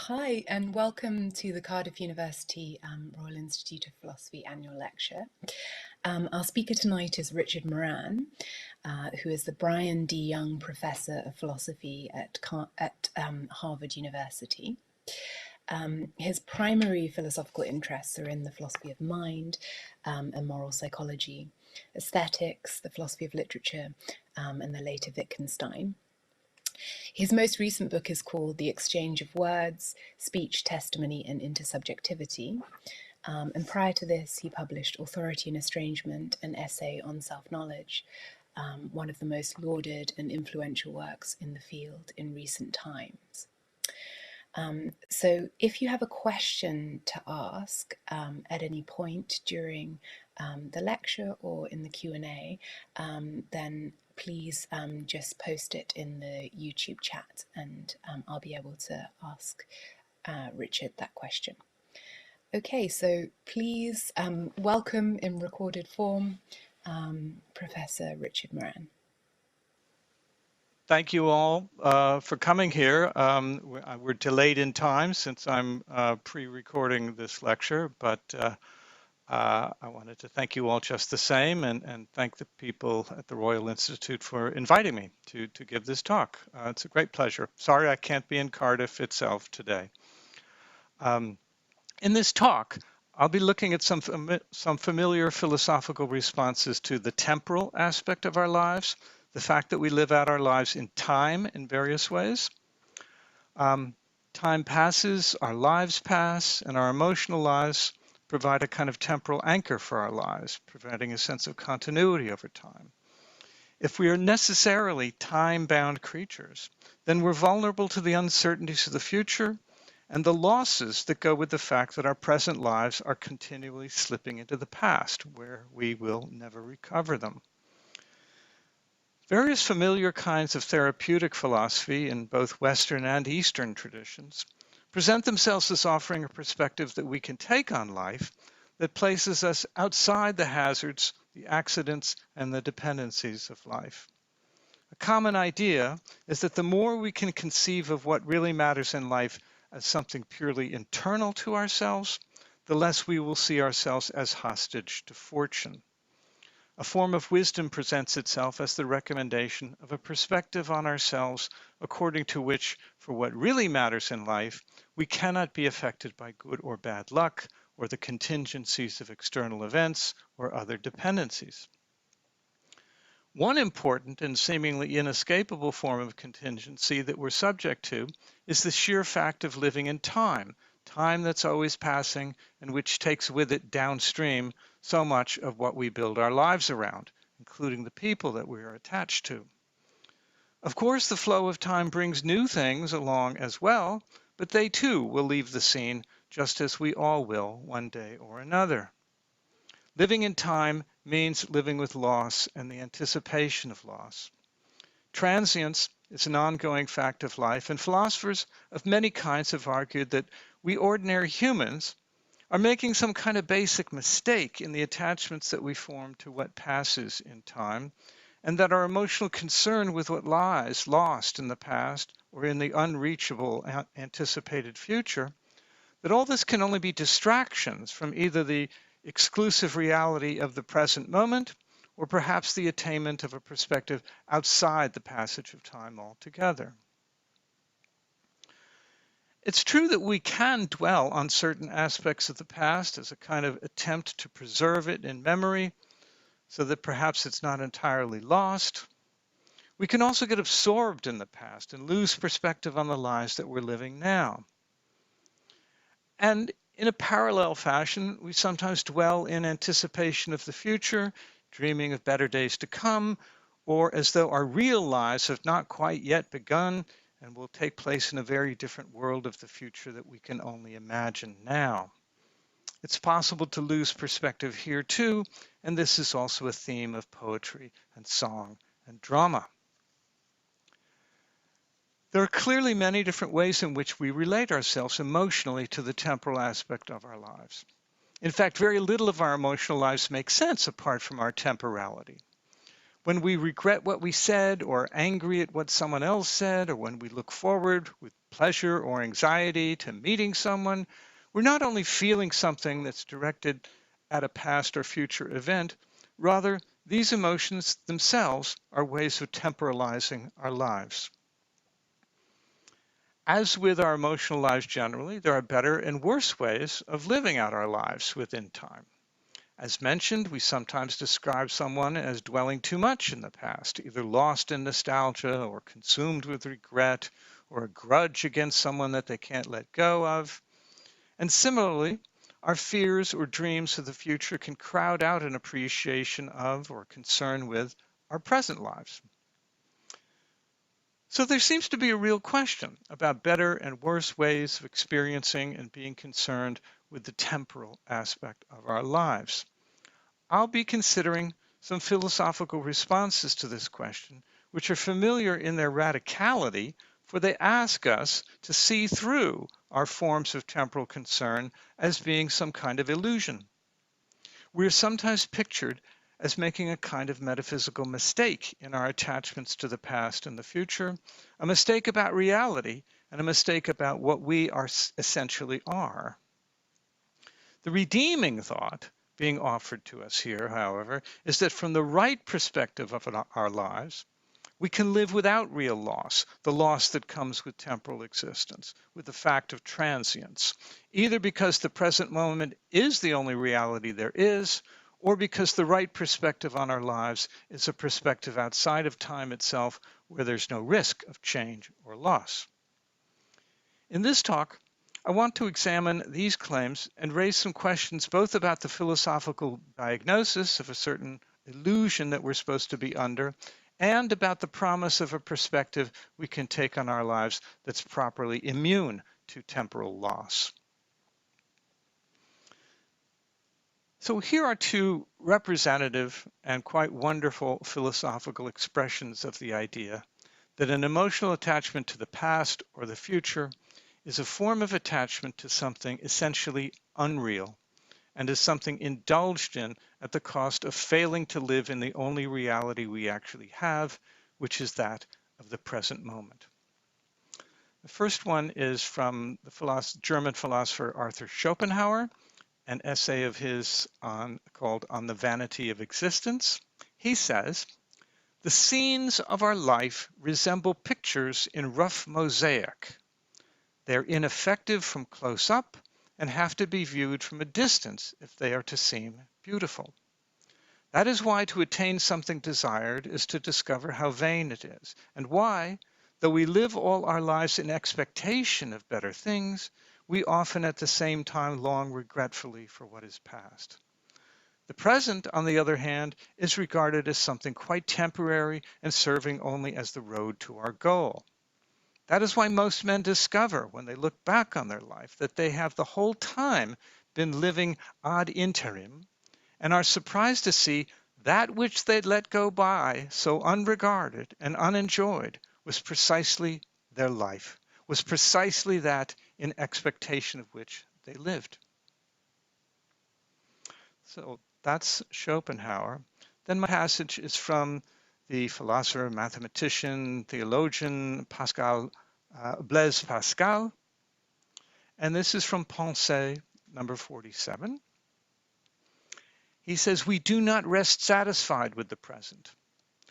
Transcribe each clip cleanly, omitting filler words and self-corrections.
Hi, and welcome to the Cardiff University Royal Institute of Philosophy annual lecture. Our speaker tonight is Richard Moran, who is the Brian D. Young Professor of Philosophy at Harvard University. His primary philosophical interests are in the philosophy of mind and moral psychology, aesthetics, the philosophy of literature, and the later Wittgenstein. His most recent book is called The Exchange of Words, Speech, Testimony, and Intersubjectivity. And prior to this, he published Authority and Estrangement, an essay on self-knowledge, one of the most lauded and influential works in the field in recent times. So if you have a question to ask at any point during the lecture or in the Q&A, then please just post it in the YouTube chat and I'll be able to ask Richard that question. Okay, so please welcome in recorded form Professor Richard Moran. Thank you all for coming here. We're delayed in time since I'm pre-recording this lecture, but I wanted to thank you all just the same and thank the people at the Royal Institute for inviting me to give this talk. It's a great pleasure. Sorry I can't be in Cardiff itself today. In this talk, I'll be looking at some familiar philosophical responses to the temporal aspect of our lives, the fact that we live out our lives in time in various ways. Time passes, our lives pass, and our emotional lives provide a kind of temporal anchor for our lives, providing a sense of continuity over time. If we are necessarily time-bound creatures, then we're vulnerable to the uncertainties of the future and the losses that go with the fact that our present lives are continually slipping into the past, where we will never recover them. Various familiar kinds of therapeutic philosophy in both Western and Eastern traditions present themselves as offering a perspective that we can take on life that places us outside the hazards, the accidents, and the dependencies of life. A common idea is that the more we can conceive of what really matters in life as something purely internal to ourselves, the less we will see ourselves as hostage to fortune. A form of wisdom presents itself as the recommendation of a perspective on ourselves according to which, for what really matters in life, we cannot be affected by good or bad luck or the contingencies of external events or other dependencies. One important and seemingly inescapable form of contingency that we're subject to is the sheer fact of living in time, time that's always passing and which takes with it downstream so much of what we build our lives around, including the people that we are attached to. Of course, the flow of time brings new things along as well, but they too will leave the scene just as we all will one day or another. Living in time means living with loss and the anticipation of loss. Transience is an ongoing fact of life, and philosophers of many kinds have argued that we ordinary humans are making some kind of basic mistake in the attachments that we form to what passes in time, and that our emotional concern with what lies lost in the past or in the unreachable anticipated future, that all this can only be distractions from either the exclusive reality of the present moment or perhaps the attainment of a perspective outside the passage of time altogether. It's true that we can dwell on certain aspects of the past as a kind of attempt to preserve it in memory so that perhaps it's not entirely lost. We can also get absorbed in the past and lose perspective on the lives that we're living now. And in a parallel fashion, we sometimes dwell in anticipation of the future, dreaming of better days to come, or as though our real lives have not quite yet begun and will take place in a very different world of the future that we can only imagine now. It's possible to lose perspective here too, and this is also a theme of poetry and song and drama. There are clearly many different ways in which we relate ourselves emotionally to the temporal aspect of our lives. In fact, very little of our emotional lives makes sense apart from our temporality. When we regret what we said or angry at what someone else said, or when we look forward with pleasure or anxiety to meeting someone, we're not only feeling something that's directed at a past or future event, rather, these emotions themselves are ways of temporalizing our lives. As with our emotional lives generally, there are better and worse ways of living out our lives within time. As mentioned, we sometimes describe someone as dwelling too much in the past, either lost in nostalgia or consumed with regret or a grudge against someone that they can't let go of. And similarly, our fears or dreams of the future can crowd out an appreciation of or concern with our present lives. So there seems to be a real question about better and worse ways of experiencing and being concerned with the temporal aspect of our lives. I'll be considering some philosophical responses to this question, which are familiar in their radicality, for they ask us to see through our forms of temporal concern as being some kind of illusion. We are sometimes pictured as making a kind of metaphysical mistake in our attachments to the past and the future, a mistake about reality, and a mistake about what we are essentially are. The redeeming thought being offered to us here, however, is that from the right perspective of our lives, we can live without real loss, the loss that comes with temporal existence, with the fact of transience, either because the present moment is the only reality there is, or because the right perspective on our lives is a perspective outside of time itself where there's no risk of change or loss. In this talk, I want to examine these claims and raise some questions both about the philosophical diagnosis of a certain illusion that we're supposed to be under, and about the promise of a perspective we can take on our lives that's properly immune to temporal loss. So here are two representative and quite wonderful philosophical expressions of the idea that an emotional attachment to the past or the future is a form of attachment to something essentially unreal and is something indulged in at the cost of failing to live in the only reality we actually have, which is that of the present moment. The first one is from the German philosopher Arthur Schopenhauer, an essay of his called On the Vanity of Existence. He says, "The scenes of our life resemble pictures in rough mosaic. They're ineffective from close up and have to be viewed from a distance if they are to seem beautiful. That is why to attain something desired is to discover how vain it is, and why, though we live all our lives in expectation of better things, we often at the same time long regretfully for what is past. The present, on the other hand, is regarded as something quite temporary and serving only as the road to our goal. That is why most men discover, when they look back on their life, that they have the whole time been living ad interim, and are surprised to see that which they let go by so unregarded and unenjoyed was precisely their life, was precisely that in expectation of which they lived." So that's Schopenhauer. Then my passage is from the philosopher, mathematician, theologian Blaise Pascal, and this is from Pensée number 47. He says, "We do not rest satisfied with the present.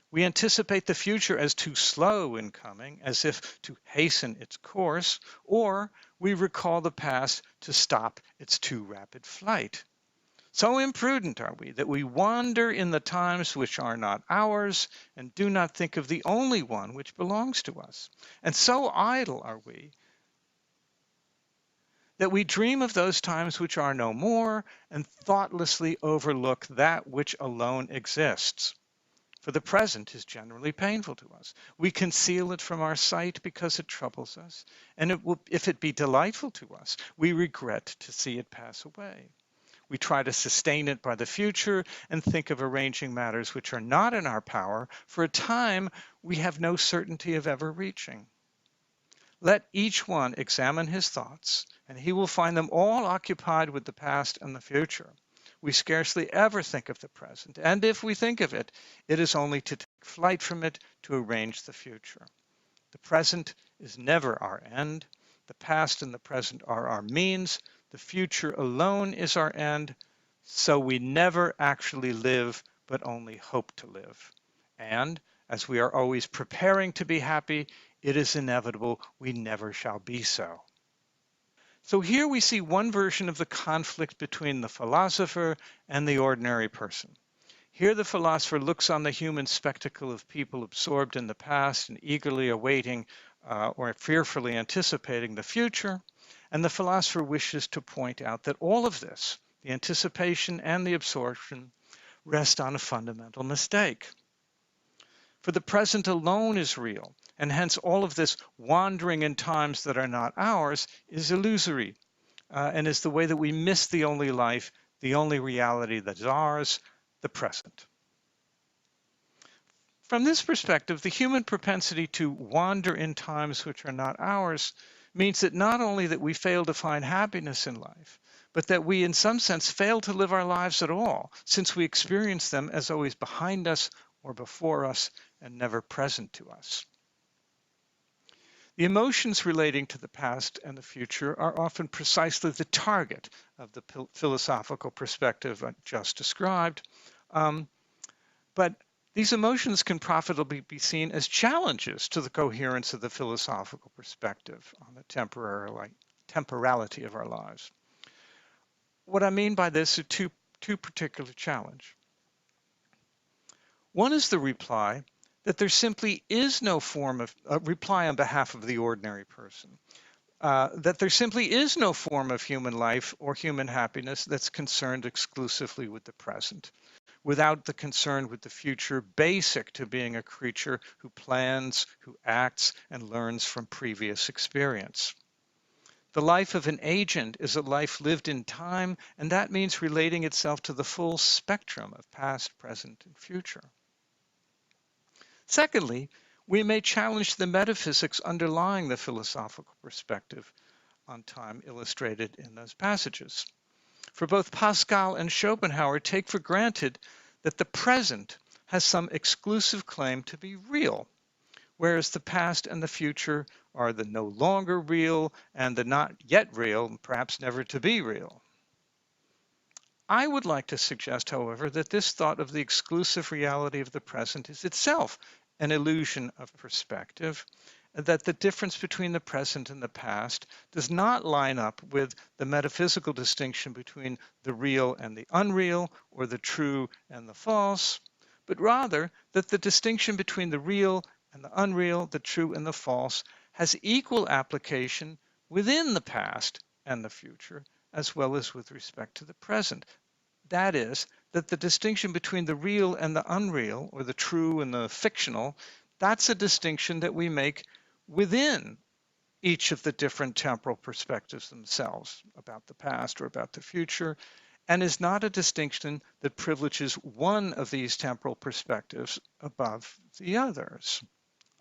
We anticipate the future as too slow in coming, as if to hasten its course, or we recall the past to stop its too rapid flight. So imprudent are we that we wander in the times which are not ours and do not think of the only one which belongs to us. And so idle are we that we dream of those times which are no more and thoughtlessly overlook that which alone exists. For the present is generally painful to us. We conceal it from our sight because it troubles us, and if it be delightful to us, we regret to see it pass away. We try to sustain it by the future and think of arranging matters which are not in our power for a time we have no certainty of ever reaching. Let each one examine his thoughts, and he will find them all occupied with the past and the future. We scarcely ever think of the present, and if we think of it, it is only to take flight from it to arrange the future. The present is never our end. The past and the present are our means. The future alone is our end. So we never actually live, but only hope to live. And as we are always preparing to be happy, it is inevitable we never shall be so. So here we see one version of the conflict between the philosopher and the ordinary person. Here the philosopher looks on the human spectacle of people absorbed in the past and eagerly awaiting or fearfully anticipating the future. And the philosopher wishes to point out that all of this, the anticipation and the absorption, rest on a fundamental mistake. For the present alone is real, and hence all of this wandering in times that are not ours is illusory, and is the way that we miss the only life, the only reality that is ours, the present. From this perspective, the human propensity to wander in times which are not ours means that not only that we fail to find happiness in life, but that we in some sense fail to live our lives at all, since we experience them as always behind us or before us and never present to us. The emotions relating to the past and the future are often precisely the target of the philosophical perspective I just described, but these emotions can profitably be seen as challenges to the coherence of the philosophical perspective on the temporality of our lives. What I mean by this are two particular challenges. One is the reply that there simply is no form of reply on behalf of the ordinary person, that there simply is no form of human life or human happiness that's concerned exclusively with the present, without the concern with the future basic to being a creature who plans, who acts, and learns from previous experience. The life of an agent is a life lived in time, and that means relating itself to the full spectrum of past, present, and future. Secondly, we may challenge the metaphysics underlying the philosophical perspective on time illustrated in those passages. For both Pascal and Schopenhauer take for granted that the present has some exclusive claim to be real, whereas the past and the future are the no longer real and the not yet real, perhaps never to be real. I would like to suggest, however, that this thought of the exclusive reality of the present is itself an illusion of perspective, that the difference between the present and the past does not line up with the metaphysical distinction between the real and the unreal, or the true and the false, but rather that the distinction between the real and the unreal, the true and the false, has equal application within the past and the future, as well as with respect to the present. That is, that the distinction between the real and the unreal, or the true and the fictional, that's a distinction that we make within each of the different temporal perspectives themselves about the past or about the future, and is not a distinction that privileges one of these temporal perspectives above the others.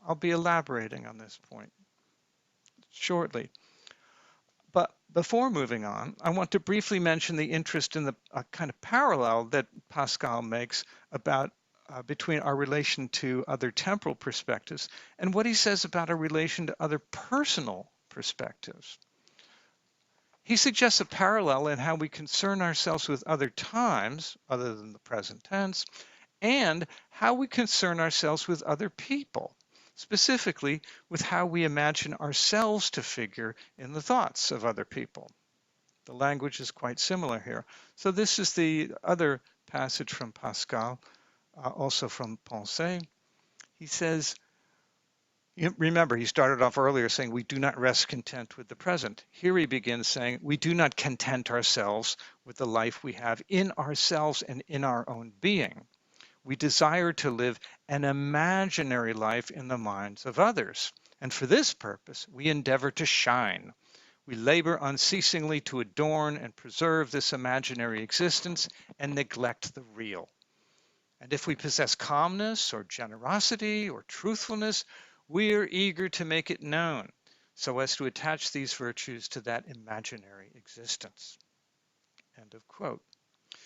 I'll be elaborating on this point shortly. But before moving on, I want to briefly mention the interest in the kind of parallel that Pascal makes about between our relation to other temporal perspectives and what he says about our relation to other personal perspectives. He suggests a parallel in how we concern ourselves with other times, other than the present tense, and how we concern ourselves with other people, specifically with how we imagine ourselves to figure in the thoughts of other people. The language is quite similar here. So this is the other passage from Pascal, also from Pensée. He says, remember, he started off earlier saying, we do not rest content with the present. Here he begins saying, we do not content ourselves with the life we have in ourselves and in our own being. We desire to live an imaginary life in the minds of others. And for this purpose, we endeavor to shine. We labor unceasingly to adorn and preserve this imaginary existence and neglect the real. And if we possess calmness or generosity or truthfulness, we are eager to make it known so as to attach these virtues to that imaginary existence. End of quote.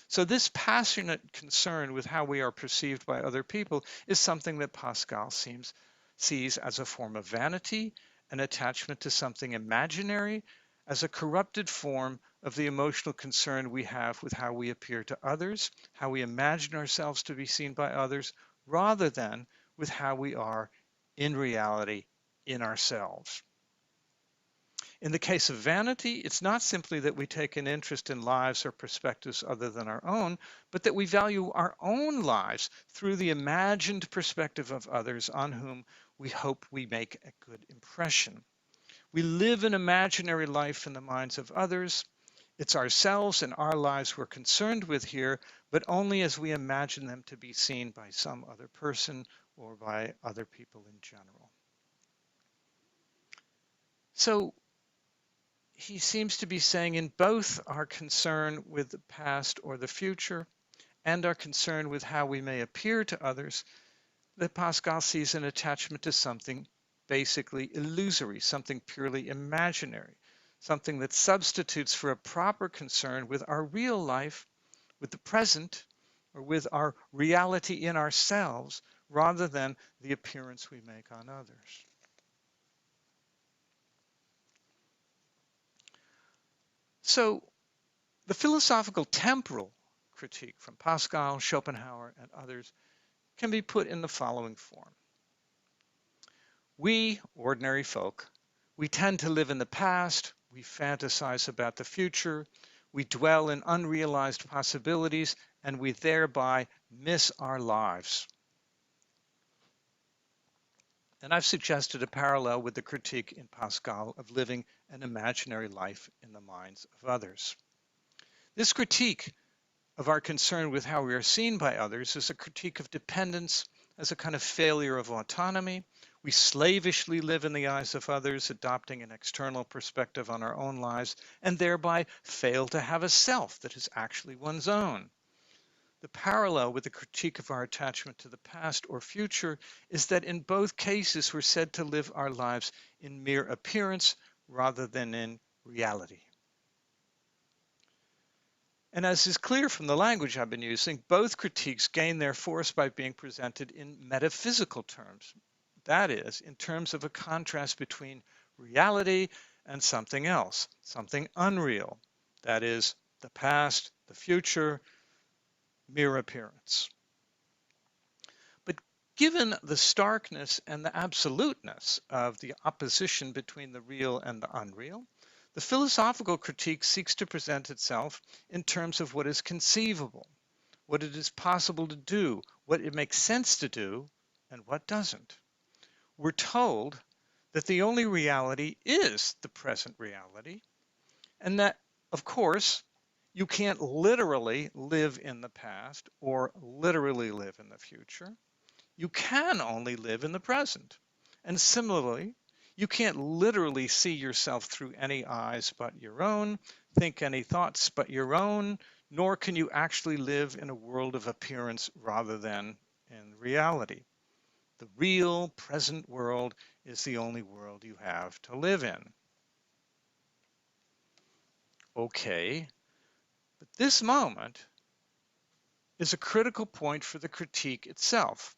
So this passionate concern with how we are perceived by other people is something that Pascal sees as a form of vanity, an attachment to something imaginary, as a corrupted form of the emotional concern we have with how we appear to others, how we imagine ourselves to be seen by others, rather than with how we are in reality in ourselves. In the case of vanity, it's not simply that we take an interest in lives or perspectives other than our own, but that we value our own lives through the imagined perspective of others on whom we hope we make a good impression. We live an imaginary life in the minds of others. It's ourselves and our lives we're concerned with here, but only as we imagine them to be seen by some other person or by other people in general. So he seems to be saying in both our concern with the past or the future and our concern with how we may appear to others, that Pascal sees an attachment to something basically illusory, something purely imaginary, something that substitutes for a proper concern with our real life, with the present, or with our reality in ourselves, rather than the appearance we make on others. So the philosophical temporal critique from Pascal, Schopenhauer, and others can be put in the following form. We, ordinary folk, we tend to live in the past, we fantasize about the future, we dwell in unrealized possibilities, and we thereby miss our lives. And I've suggested a parallel with the critique in Pascal of living an imaginary life in the minds of others. This critique of our concern with how we are seen by others is a critique of dependence as a kind of failure of autonomy. We slavishly live in the eyes of others, adopting an external perspective on our own lives, and thereby fail to have a self that is actually one's own. The parallel with the critique of our attachment to the past or future is that in both cases we're said to live our lives in mere appearance rather than in reality. And as is clear from the language I've been using, both critiques gain their force by being presented in metaphysical terms. That is, in terms of a contrast between reality and something else, something unreal. That is, the past, the future, mere appearance. But given the starkness and the absoluteness of the opposition between the real and the unreal, the philosophical critique seeks to present itself in terms of what is conceivable, what it is possible to do, what it makes sense to do, and what doesn't. We're told that the only reality is the present reality, and that, of course, you can't literally live in the past or literally live in the future. You can only live in the present. And similarly, you can't literally see yourself through any eyes but your own, think any thoughts but your own, nor can you actually live in a world of appearance rather than in reality. The real present world is the only world you have to live in. Okay, but this moment is a critical point for the critique itself,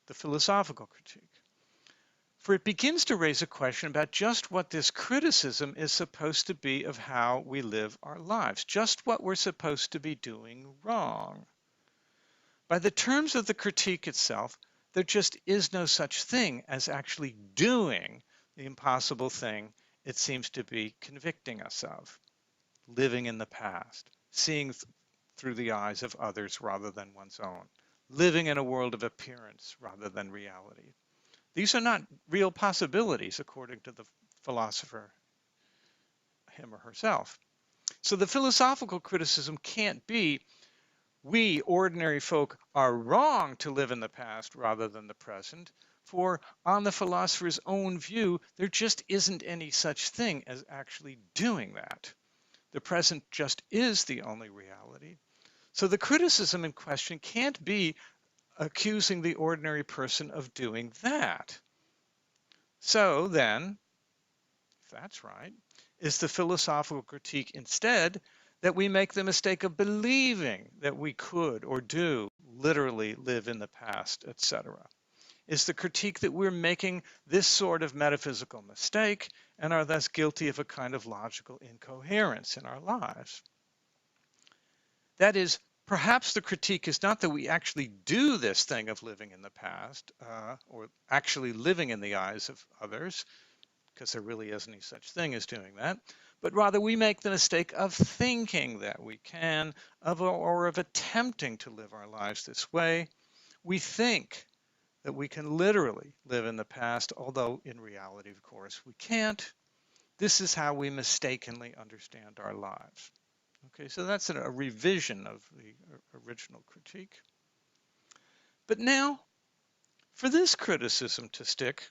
the philosophical critique. For it begins to raise a question about just what this criticism is supposed to be of how we live our lives, just what we're supposed to be doing wrong. By the terms of the critique itself, there just is no such thing as actually doing the impossible thing it seems to be convicting us of, living in the past, seeing through the eyes of others rather than one's own, living in a world of appearance rather than reality. These are not real possibilities, according to the philosopher, him or herself. So the philosophical criticism can't be, we ordinary folk are wrong to live in the past rather than the present, for on the philosopher's own view, there just isn't any such thing as actually doing that. The present just is the only reality. So the criticism in question can't be accusing the ordinary person of doing that. So then, if that's right, is the philosophical critique instead that we make the mistake of believing that we could or do literally live in the past, etc. Is the critique that we're making this sort of metaphysical mistake and are thus guilty of a kind of logical incoherence in our lives. That is, perhaps the critique is not that we actually do this thing of living in the past or actually living in the eyes of others, because there really isn't any such thing as doing that, but rather we make the mistake of thinking that we can, or of attempting to live our lives this way. We think that we can literally live in the past, although in reality, of course, we can't. This is how we mistakenly understand our lives. Okay, so that's a revision of the original critique. But now, for this criticism to stick,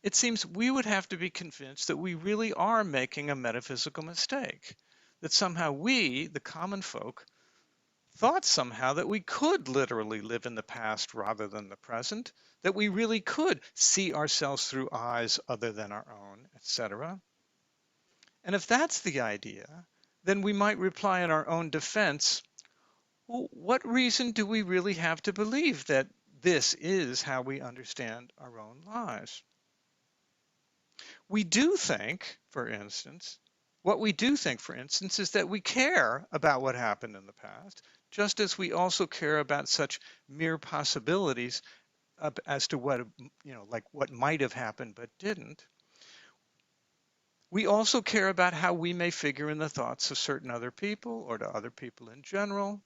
it seems we would have to be convinced that we really are making a metaphysical mistake, that somehow we, the common folk, thought somehow that we could literally live in the past rather than the present, that we really could see ourselves through eyes other than our own, etc. And if that's the idea, then we might reply in our own defense, well, what reason do we really have to believe that this is how we understand our own lives? We do think, for instance, what we do think, for instance, is that we care about what happened in the past, just as we also care about such mere possibilities as to what, like what might have happened but didn't. We also care about how we may figure in the thoughts of certain other people or to other people in general,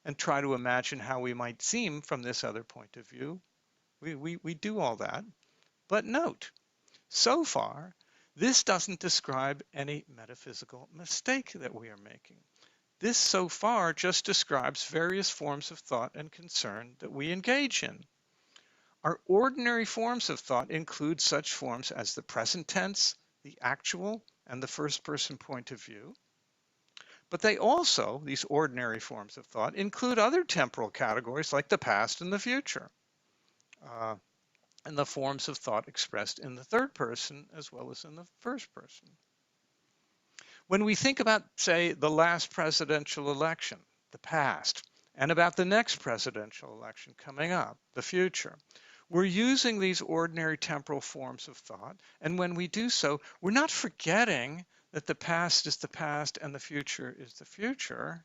and try to imagine how we might seem from this other point of view. We do all that. But note, so far, this doesn't describe any metaphysical mistake that we are making. This so far just describes various forms of thought and concern that we engage in. Our ordinary forms of thought include such forms as the present tense, the actual, and the first person point of view. But they also, these ordinary forms of thought, include other temporal categories like the past and the future, and the forms of thought expressed in the third person as well as in the first person. When we think about, say, the last presidential election, the past, and about the next presidential election coming up, the future, we're using these ordinary temporal forms of thought, and when we do so, we're not forgetting that the past is the past and the future is the future,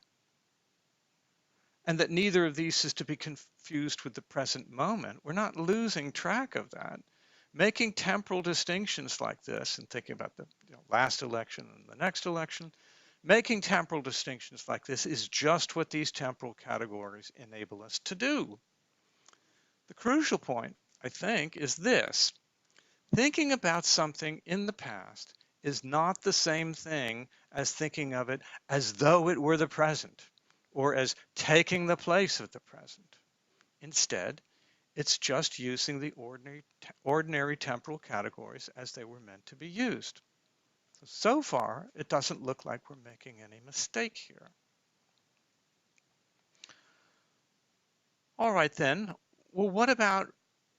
and that neither of these is to be confused with the present moment. We're not losing track of that. Making temporal distinctions like this and thinking about the last election and the next election, making temporal distinctions like this is just what these temporal categories enable us to do. The crucial point, I think, is this. Thinking about something in the past is not the same thing as thinking of it as though it were the present or as taking the place of the present. Instead, it's just using the ordinary temporal categories as they were meant to be used. So far, it doesn't look like we're making any mistake here. All right then, well, what about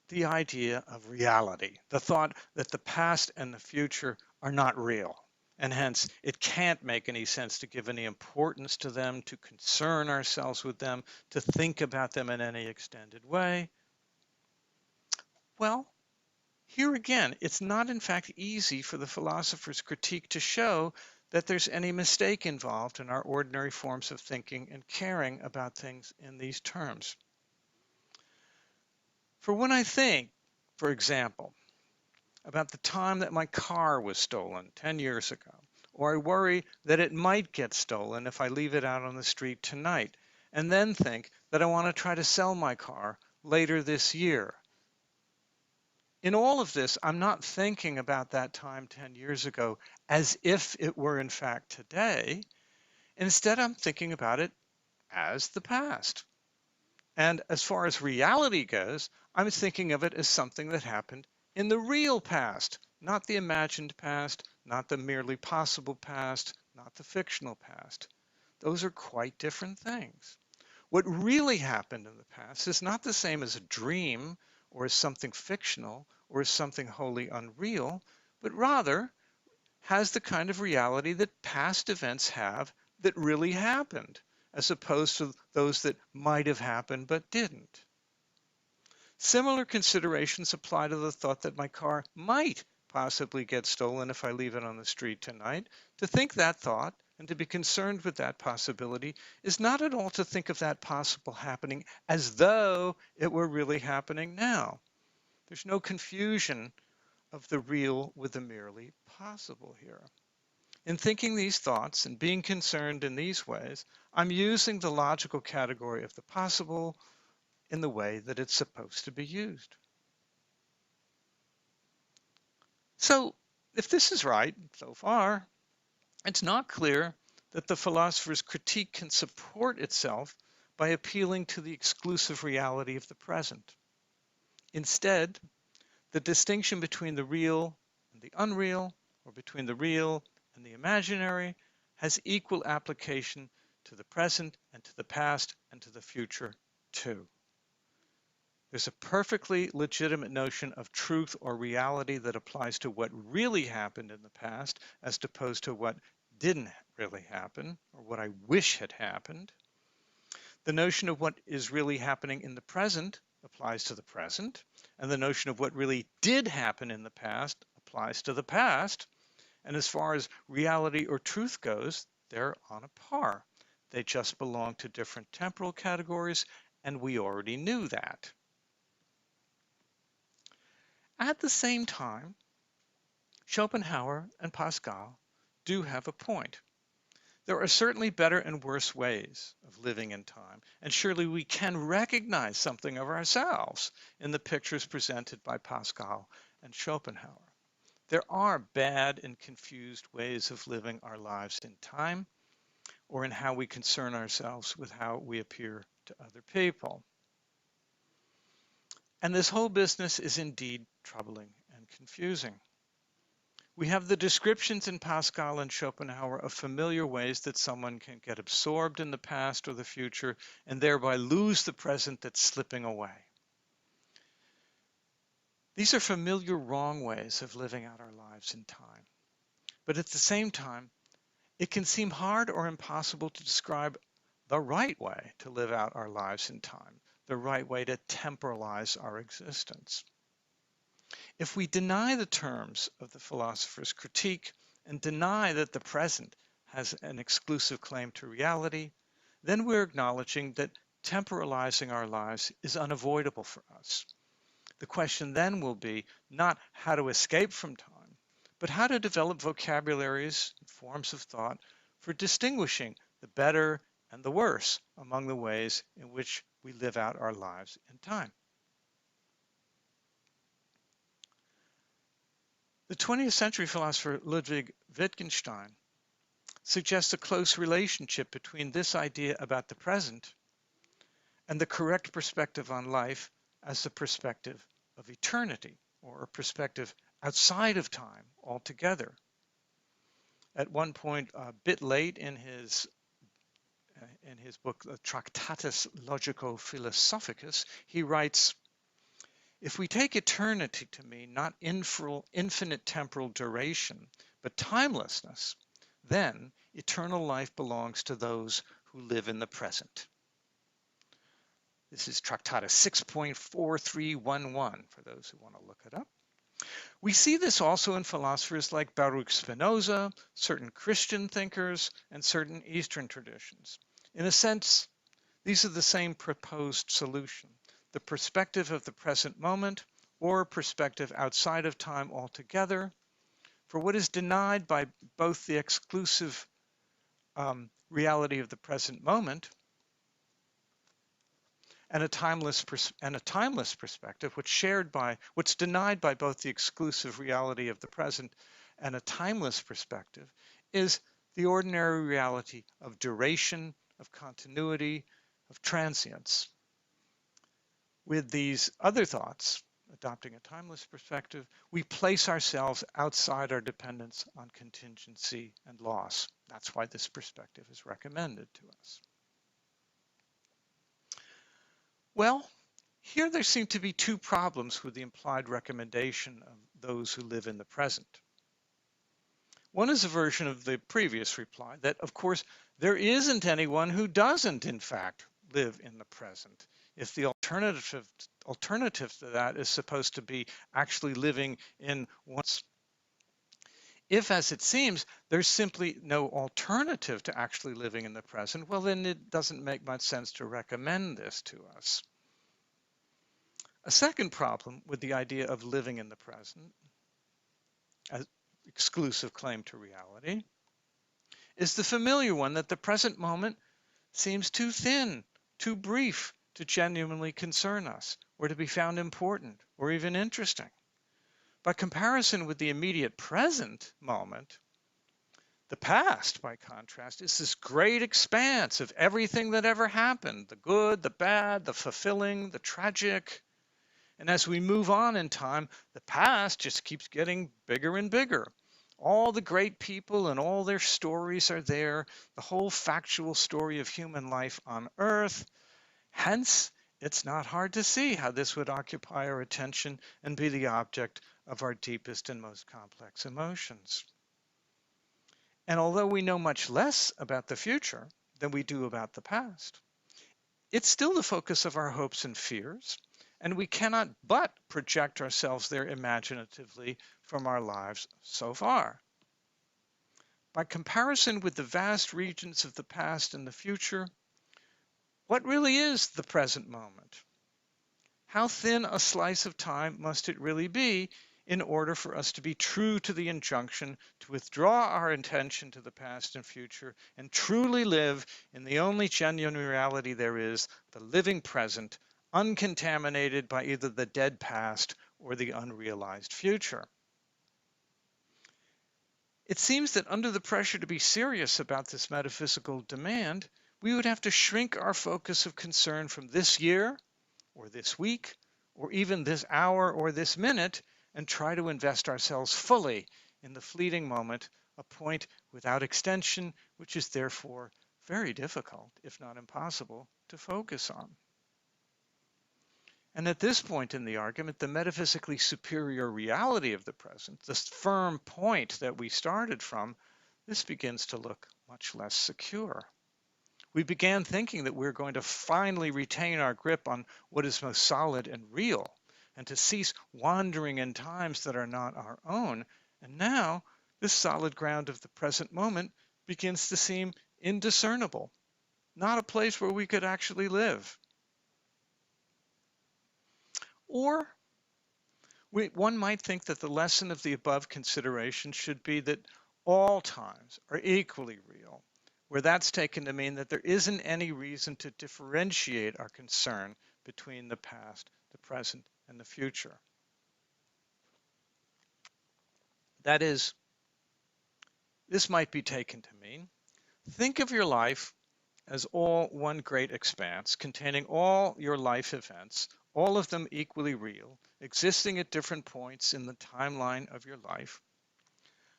the idea of reality, the thought that the past and the future are not real, and hence it can't make any sense to give any importance to them, to concern ourselves with them, to think about them in any extended way? Well, here again, it's not in fact easy for the philosopher's critique to show that there's any mistake involved in our ordinary forms of thinking and caring about things in these terms. For when I think, for example, about the time that my car was stolen 10 years ago, or I worry that it might get stolen if I leave it out on the street tonight, and then think that I want to try to sell my car later this year. In all of this, I'm not thinking about that time 10 years ago as if it were in fact today. Instead, I'm thinking about it as the past. And as far as reality goes, I'm thinking of it as something that happened in the real past, not the imagined past, not the merely possible past, not the fictional past. Those are quite different things. What really happened in the past is not the same as a dream or as something fictional or as something wholly unreal, but rather has the kind of reality that past events have that really happened, as opposed to those that might have happened but didn't. Similar considerations apply to the thought that my car might possibly get stolen if I leave it on the street tonight. To think that thought and to be concerned with that possibility is not at all to think of that possible happening as though it were really happening now. There's no confusion of the real with the merely possible here. In thinking these thoughts and being concerned in these ways, I'm using the logical category of the possible in the way that it's supposed to be used. So, if this is right so far, it's not clear that the philosopher's critique can support itself by appealing to the exclusive reality of the present. Instead, the distinction between the real and the unreal, or between the real and the imaginary, has equal application to the present and to the past and to the future too. There's a perfectly legitimate notion of truth or reality that applies to what really happened in the past as opposed to what didn't really happen or what I wish had happened. The notion of what is really happening in the present applies to the present, and the notion of what really did happen in the past applies to the past. And as far as reality or truth goes, they're on a par. They just belong to different temporal categories, and we already knew that. At the same time, Schopenhauer and Pascal do have a point. There are certainly better and worse ways of living in time, and surely we can recognize something of ourselves in the pictures presented by Pascal and Schopenhauer. There are bad and confused ways of living our lives in time, or in how we concern ourselves with how we appear to other people. And this whole business is indeed troubling and confusing. We have the descriptions in Pascal and Schopenhauer of familiar ways that someone can get absorbed in the past or the future and thereby lose the present that's slipping away. These are familiar wrong ways of living out our lives in time. But at the same time, it can seem hard or impossible to describe the right way to live out our lives in time, the right way to temporalize our existence. If we deny the terms of the philosopher's critique and deny that the present has an exclusive claim to reality, then we're acknowledging that temporalizing our lives is unavoidable for us. The question then will be not how to escape from time, but how to develop vocabularies and forms of thought for distinguishing the better and the worse among the ways in which we live out our lives in time. The 20th century philosopher Ludwig Wittgenstein suggests a close relationship between this idea about the present and the correct perspective on life as the perspective of eternity, or a perspective outside of time altogether. At one point, a bit late in his book, Tractatus Logico-Philosophicus, he writes, "If we take eternity to mean not infinite temporal duration, but timelessness, then eternal life belongs to those who live in the present." This is Tractatus 6.4311 for those who want to look it up. We see this also in philosophers like Baruch Spinoza, certain Christian thinkers, and certain Eastern traditions. In a sense, these are the same proposed solution, the perspective of the present moment, or perspective outside of time altogether, for what is denied by both the exclusive reality of the present moment and a timeless perspective, what's denied by both the exclusive reality of the present and a timeless perspective, is the ordinary reality of duration, of continuity, of transience. With these other thoughts, adopting a timeless perspective, we place ourselves outside our dependence on contingency and loss. That's why this perspective is recommended to us. Well, here there seem to be two problems with the implied recommendation of those who live in the present. One is a version of the previous reply that, of course, there isn't anyone who doesn't, in fact, live in the present. If the alternative to that is supposed to be actually living in one's, if, as it seems, there's simply no alternative to actually living in the present, well, then it doesn't make much sense to recommend this to us. A second problem with the idea of living in the present, as exclusive claim to reality, is the familiar one that the present moment seems too thin, too brief to genuinely concern us, or to be found important, or even interesting. By comparison with the immediate present moment, the past, by contrast, is this great expanse of everything that ever happened, the good, the bad, the fulfilling, the tragic. And as we move on in time, the past just keeps getting bigger and bigger. All the great people and all their stories are there, the whole factual story of human life on Earth. Hence, it's not hard to see how this would occupy our attention and be the object of our deepest and most complex emotions. And although we know much less about the future than we do about the past, it's still the focus of our hopes and fears, and we cannot but project ourselves there imaginatively from our lives so far. By comparison with the vast regions of the past and the future, what really is the present moment? How thin a slice of time must it really be in order for us to be true to the injunction to withdraw our attention to the past and future and truly live in the only genuine reality there is, the living present, uncontaminated by either the dead past or the unrealized future? It seems that under the pressure to be serious about this metaphysical demand, we would have to shrink our focus of concern from this year, or this week, or even this hour or this minute, and try to invest ourselves fully in the fleeting moment, a point without extension, which is therefore very difficult, if not impossible, to focus on. And at this point in the argument, the metaphysically superior reality of the present, this firm point that we started from, this begins to look much less secure. We began thinking that we're going to finally retain our grip on what is most solid and real, and to cease wandering in times that are not our own. And now, this solid ground of the present moment begins to seem indiscernible, not a place where we could actually live. Or one might think that the lesson of the above consideration should be that all times are equally real, where that's taken to mean that there isn't any reason to differentiate our concern between the past, the present, and the future. That is, this might be taken to mean, think of your life as all one great expanse containing all your life events, all of them equally real, existing at different points in the timeline of your life.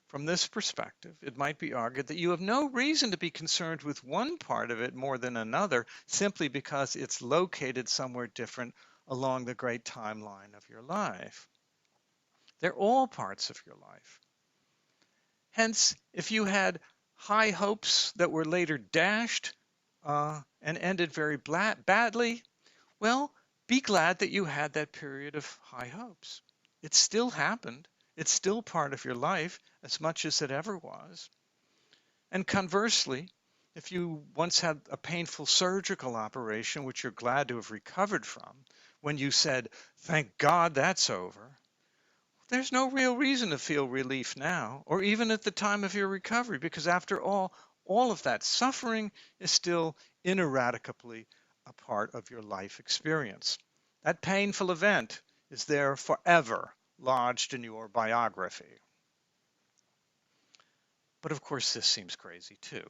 From this perspective, it might be argued that you have no reason to be concerned with one part of it more than another, simply because it's located somewhere different along the great timeline of your life. They're all parts of your life. Hence, if you had high hopes that were later dashed and ended very badly, well, be glad that you had that period of high hopes. It still happened. It's still part of your life as much as it ever was. And conversely, if you once had a painful surgical operation, which you're glad to have recovered from, when you said, "Thank God that's over," there's no real reason to feel relief now, or even at the time of your recovery, because after all of that suffering is still ineradicably a part of your life experience. That painful event is there forever, lodged in your biography. But of course, this seems crazy too,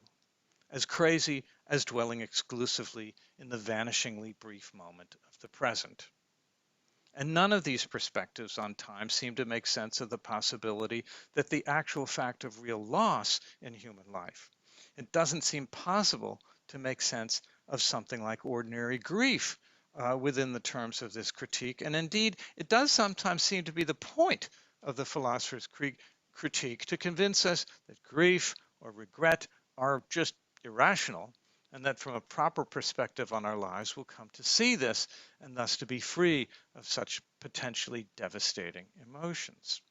as crazy as dwelling exclusively in the vanishingly brief moment of the present. And none of these perspectives on time seem to make sense of the possibility that the actual fact of real loss in human life. It doesn't seem possible to make sense of something like ordinary grief within the terms of this critique. And indeed, it does sometimes seem to be the point of the philosopher's critique to convince us that grief or regret are just irrational, and that from a proper perspective on our lives we'll come to see this and thus to be free of such potentially devastating emotions.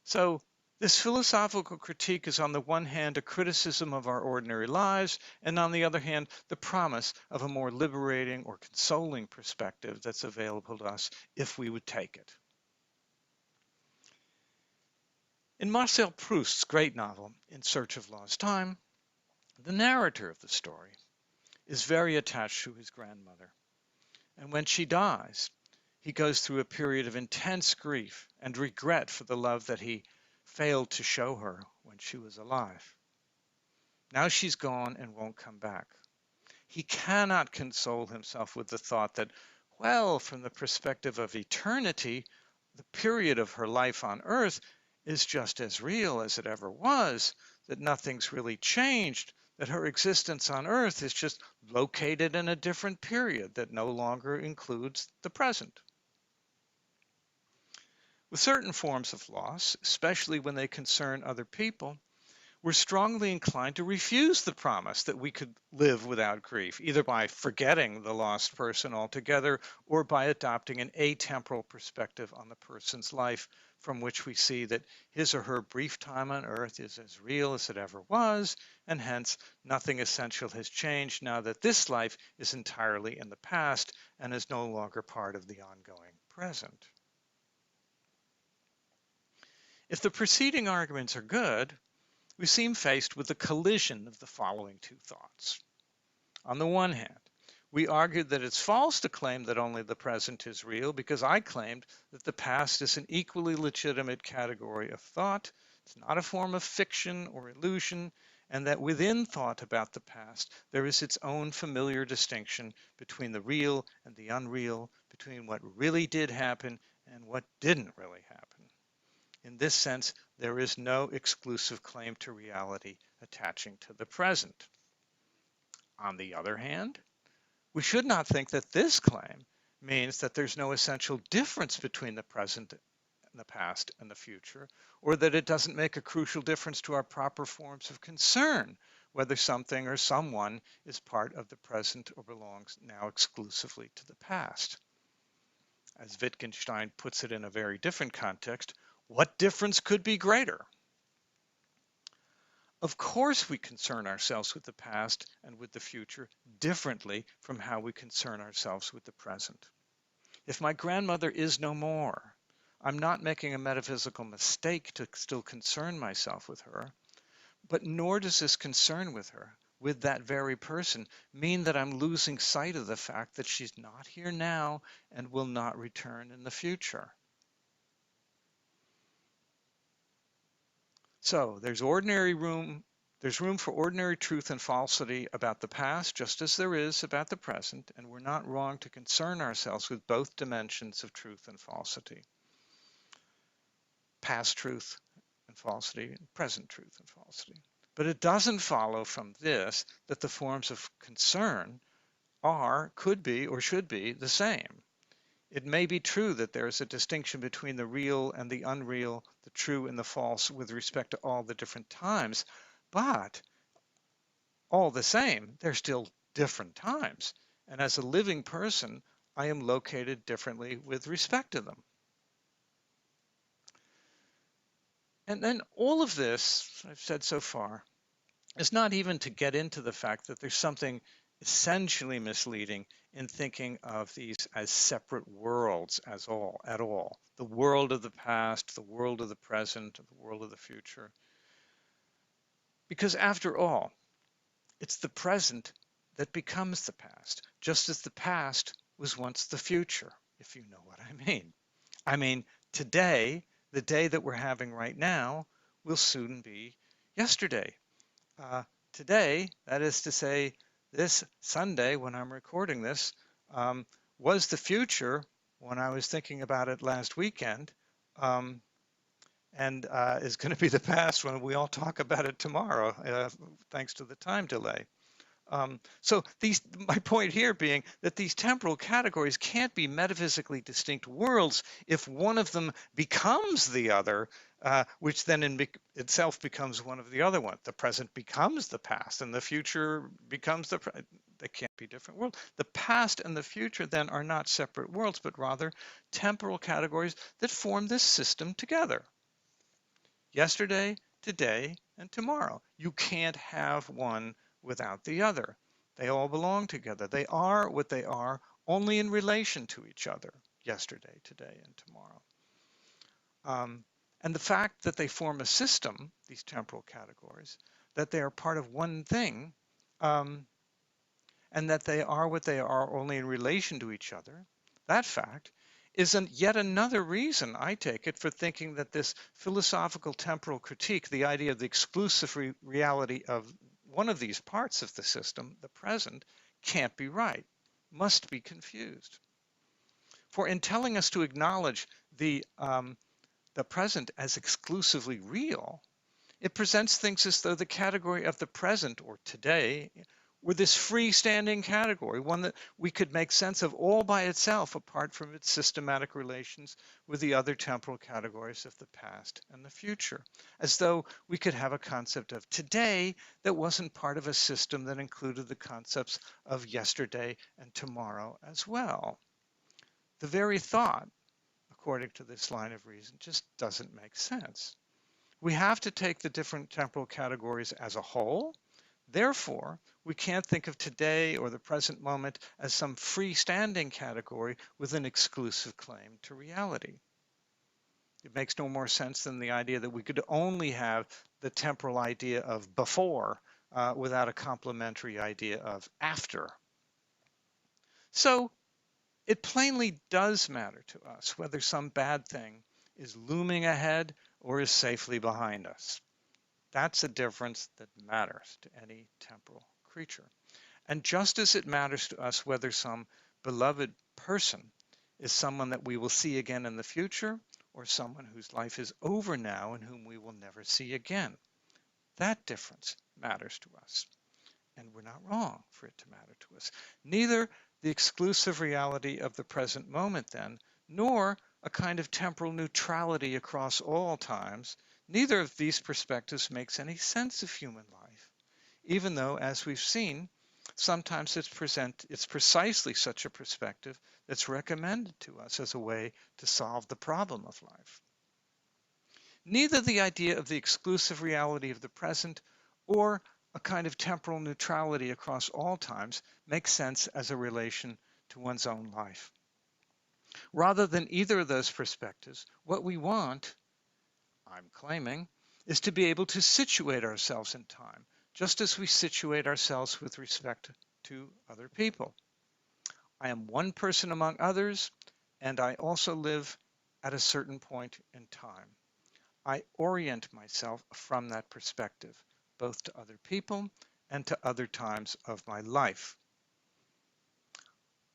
So this philosophical critique is on the one hand a criticism of our ordinary lives, and on the other hand the promise of a more liberating or consoling perspective that's available to us if we would take it. In Marcel Proust's great novel, In Search of Lost Time, the narrator of the story is very attached to his grandmother, and when she dies, he goes through a period of intense grief and regret for the love that he failed to show her when she was alive. Now she's gone and won't come back. He cannot console himself with the thought that, well, from the perspective of eternity, the period of her life on earth is just as real as it ever was, that nothing's really changed, that her existence on earth is just located in a different period that no longer includes the present. With certain forms of loss, especially when they concern other people, we're strongly inclined to refuse the promise that we could live without grief, either by forgetting the lost person altogether or by adopting an atemporal perspective on the person's life, from which we see that his or her brief time on earth is as real as it ever was, and hence nothing essential has changed now that this life is entirely in the past and is no longer part of the ongoing present. If the preceding arguments are good, we seem faced with the collision of the following two thoughts. On the one hand, we argued that it's false to claim that only the present is real because I claimed that the past is an equally legitimate category of thought. It's not a form of fiction or illusion, and that within thought about the past, there is its own familiar distinction between the real and the unreal, between what really did happen and what didn't really happen. In this sense, there is no exclusive claim to reality attaching to the present. On the other hand, we should not think that this claim means that there's no essential difference between the present and the past and the future, or that it doesn't make a crucial difference to our proper forms of concern, whether something or someone is part of the present or belongs now exclusively to the past. As Wittgenstein puts it in a very different context, what difference could be greater? Of course, we concern ourselves with the past and with the future differently from how we concern ourselves with the present. If my grandmother is no more, I'm not making a metaphysical mistake to still concern myself with her, but nor does this concern with her, with that very person, mean that I'm losing sight of the fact that she's not here now and will not return in the future. So there's room for ordinary truth and falsity about the past, just as there is about the present, and we're not wrong to concern ourselves with both dimensions of truth and falsity. Past truth and falsity, and present truth and falsity. But it doesn't follow from this that the forms of concern are, could be, or should be the same. It may be true that there is a distinction between the real and the unreal, the true and the false with respect to all the different times, but all the same, they're still different times. And as a living person, I am located differently with respect to them. And then all of this, I've said so far, is not even to get into the fact that there's something essentially misleading in thinking of these as separate worlds at all. The world of the past, the world of the present, the world of the future. Because after all, it's the present that becomes the past, just as the past was once the future, if you know what I mean. I mean, today, the day that we're having right now, will soon be yesterday. Today, that is to say, this Sunday, when I'm recording this, was the future when I was thinking about it last weekend, and is going to be the past when we all talk about it tomorrow, thanks to the time delay. So my point here being that these temporal categories can't be metaphysically distinct worlds if one of them becomes the other, which then in itself becomes one of the other one. The present becomes the past, and the future becomes the present. They can't be different worlds. The past and the future then are not separate worlds, but rather temporal categories that form this system together. Yesterday, today, and tomorrow. You can't have one without the other. They all belong together. They are what they are only in relation to each other, yesterday, today, and tomorrow. And the fact that they form a system, these temporal categories, that they are part of one thing, and that they are what they are only in relation to each other, that fact is yet another reason, I take it, for thinking that this philosophical temporal critique, the idea of the exclusive reality of one of these parts of the system, the present, can't be right, must be confused. For in telling us to acknowledge the present as exclusively real, it presents things as though the category of the present, or today, were this freestanding category, one that we could make sense of all by itself apart from its systematic relations with the other temporal categories of the past and the future, as though we could have a concept of today that wasn't part of a system that included the concepts of yesterday and tomorrow as well. The very thought, according to this line of reason, just doesn't make sense. We have to take the different temporal categories as a whole. Therefore, we can't think of today or the present moment as some freestanding category with an exclusive claim to reality. It makes no more sense than the idea that we could only have the temporal idea of before without a complementary idea of after. So it plainly does matter to us whether some bad thing is looming ahead or is safely behind us. That's a difference that matters to any temporal creature. And just as it matters to us whether some beloved person is someone that we will see again in the future or someone whose life is over now and whom we will never see again, that difference matters to us. And we're not wrong for it to matter to us. Neither the exclusive reality of the present moment then, nor a kind of temporal neutrality across all times, neither of these perspectives makes any sense of human life, even though, as we've seen, sometimes it's precisely such a perspective that's recommended to us as a way to solve the problem of life. Neither the idea of the exclusive reality of the present or a kind of temporal neutrality across all times makes sense as a relation to one's own life. Rather than either of those perspectives, what we want, I'm claiming, is to be able to situate ourselves in time, just as we situate ourselves with respect to other people. I am one person among others, and I also live at a certain point in time. I orient myself from that perspective, both to other people and to other times of my life.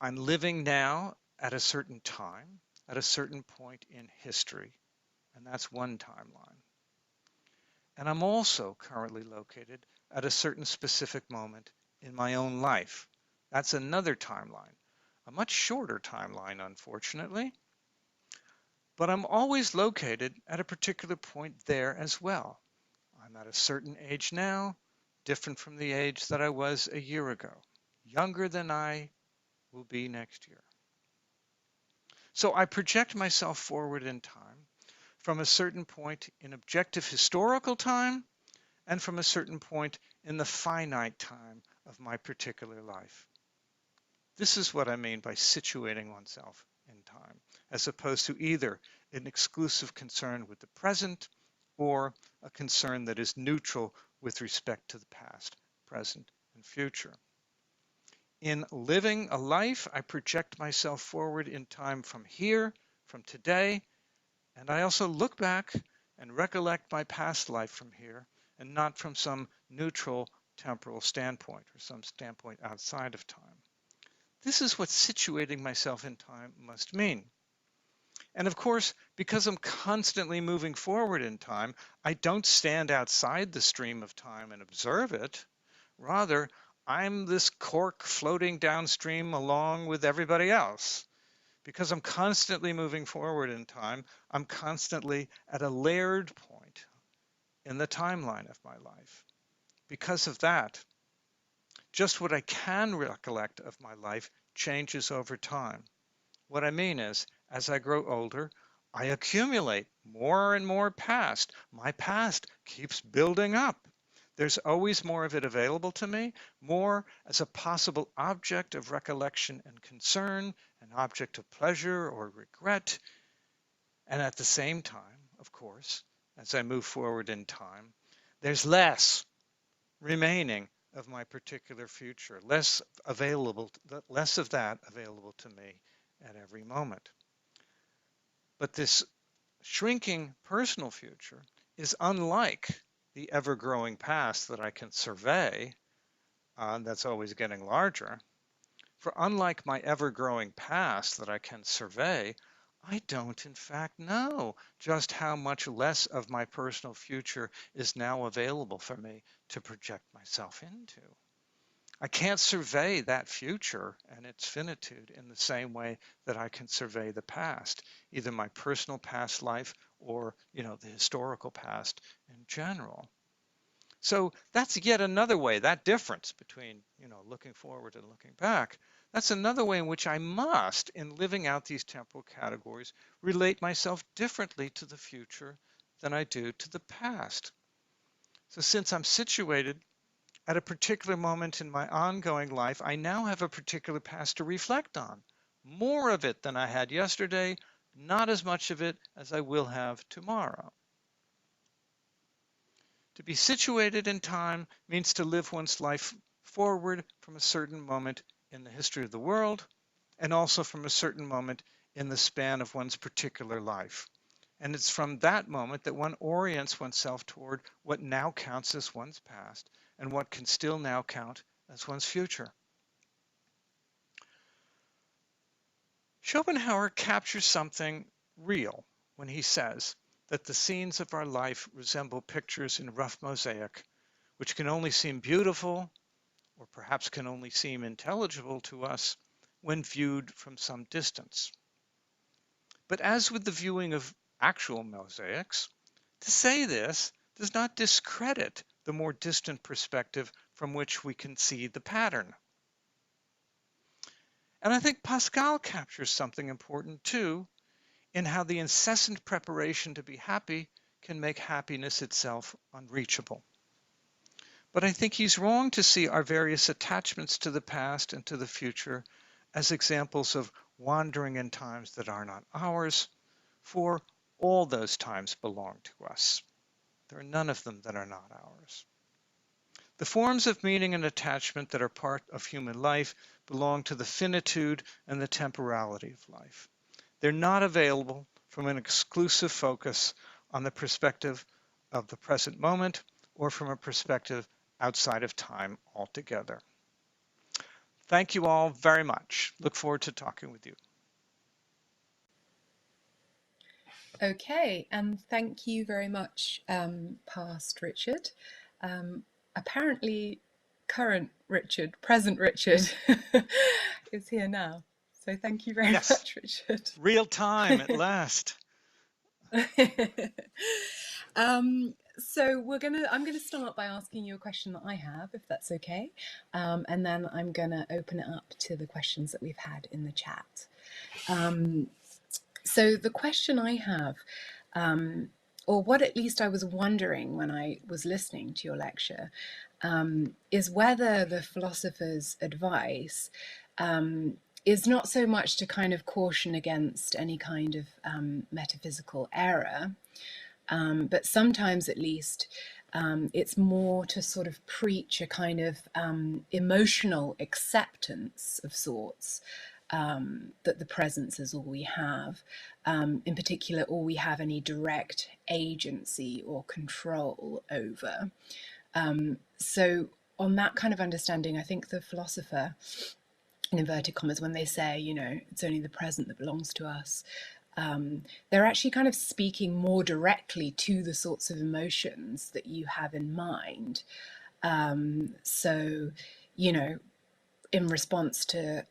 I'm living now at a certain time, at a certain point in history, and that's one timeline. And I'm also currently located at a certain specific moment in my own life. That's another timeline, a much shorter timeline, unfortunately. But I'm always located at a particular point there as well. I'm at a certain age now, different from the age that I was a year ago, younger than I will be next year. So I project myself forward in time from a certain point in objective historical time and from a certain point in the finite time of my particular life. This is what I mean by situating oneself in time, as opposed to either an exclusive concern with the present or a concern that is neutral with respect to the past, present, and future. In living a life, I project myself forward in time from here, from today, and I also look back and recollect my past life from here, and not from some neutral temporal standpoint or some standpoint outside of time. This is what situating myself in time must mean. And of course, because I'm constantly moving forward in time, I don't stand outside the stream of time and observe it. Rather, I'm this cork floating downstream along with everybody else. Because I'm constantly moving forward in time, I'm constantly at a layered point in the timeline of my life. Because of that, just what I can recollect of my life changes over time. What I mean is, as I grow older, I accumulate more and more past. My past keeps building up. There's always more of it available to me, more as a possible object of recollection and concern, an object of pleasure or regret. And at the same time, of course, as I move forward in time, there's less remaining of my particular future, less of that available to me at every moment. But this shrinking personal future is unlike the ever-growing past that I can survey, that's always getting larger. For unlike my ever-growing past that I can survey, I don't in fact know just how much less of my personal future is now available for me to project myself into. I can't survey that future and its finitude in the same way that I can survey the past, either my personal past life or, the historical past in general. So that's yet another way, that difference between, looking forward and looking back. That's another way in which I must, in living out these temporal categories, relate myself differently to the future than I do to the past. So since I'm situated at a particular moment in my ongoing life, I now have a particular past to reflect on. More of it than I had yesterday, not as much of it as I will have tomorrow. To be situated in time means to live one's life forward from a certain moment in the history of the world, and also from a certain moment in the span of one's particular life. And it's from that moment that one orients oneself toward what now counts as one's past and what can still now count as one's future. Schopenhauer captures something real when he says that the scenes of our life resemble pictures in rough mosaic, which can only seem beautiful, or perhaps can only seem intelligible to us when viewed from some distance. But as with the viewing of actual mosaics, to say this does not discredit the more distant perspective from which we can see the pattern. And I think Pascal captures something important too, in how the incessant preparation to be happy can make happiness itself unreachable. But I think he's wrong to see our various attachments to the past and to the future as examples of wandering in times that are not ours, for all those times belong to us. There are none of them that are not ours. The forms of meaning and attachment that are part of human life belong to the finitude and the temporality of life. They're not available from an exclusive focus on the perspective of the present moment or from a perspective outside of time altogether. Thank you all very much. Look forward to talking with you. Okay, and thank you very much, past Richard. Apparently, present Richard is here now. So thank you very much, Richard. Real time at last. So I'm gonna start by asking you a question that I have, if that's okay, and then I'm gonna open it up to the questions that we've had in the chat. So the question I have, or what at least I was wondering when I was listening to your lecture, is whether the philosopher's advice is not so much to kind of caution against any kind of metaphysical error, but sometimes at least it's more to sort of preach a kind of emotional acceptance of sorts, that the presence is all we have, in particular all we have any direct agency or control over. So on that kind of understanding, I think the philosopher, in inverted commas, when they say, it's only the present that belongs to us, they're actually kind of speaking more directly to the sorts of emotions that you have in mind. So, you know, in response to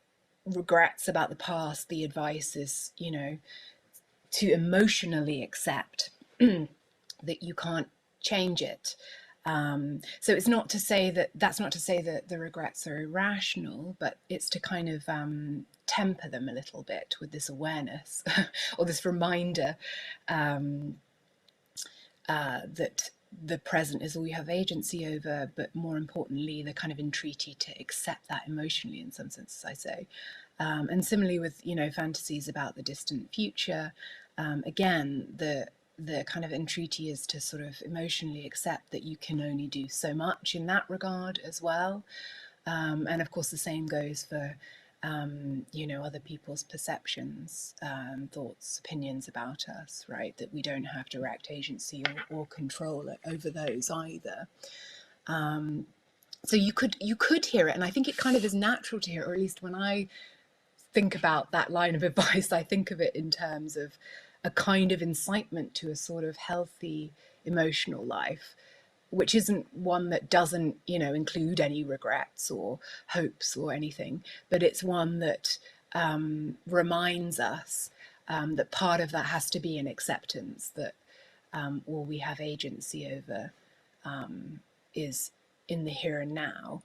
regrets about the past, the advice is, you know, to emotionally accept that you can't change it. So it's not to say that that's not to say that the regrets are irrational, but it's to kind of temper them a little bit with this awareness or this reminder that the present is all you have agency over, but more importantly, the kind of entreaty to accept that emotionally in some sense, as I say. And similarly with, you know, fantasies about the distant future, again, the kind of entreaty is to sort of emotionally accept that you can only do so much in that regard as well. And of course, the same goes for, you know, other people's perceptions, thoughts, opinions about us, right? That we don't have direct agency or control over those either. So you could hear it, and I think it kind of is natural to hear, or at least when I think about that line of advice, I think of it in terms of a kind of incitement to a sort of healthy emotional life, which isn't one that doesn't, you know, include any regrets or hopes or anything, but it's one that reminds us that part of that has to be an acceptance that all we have agency over is in the here and now.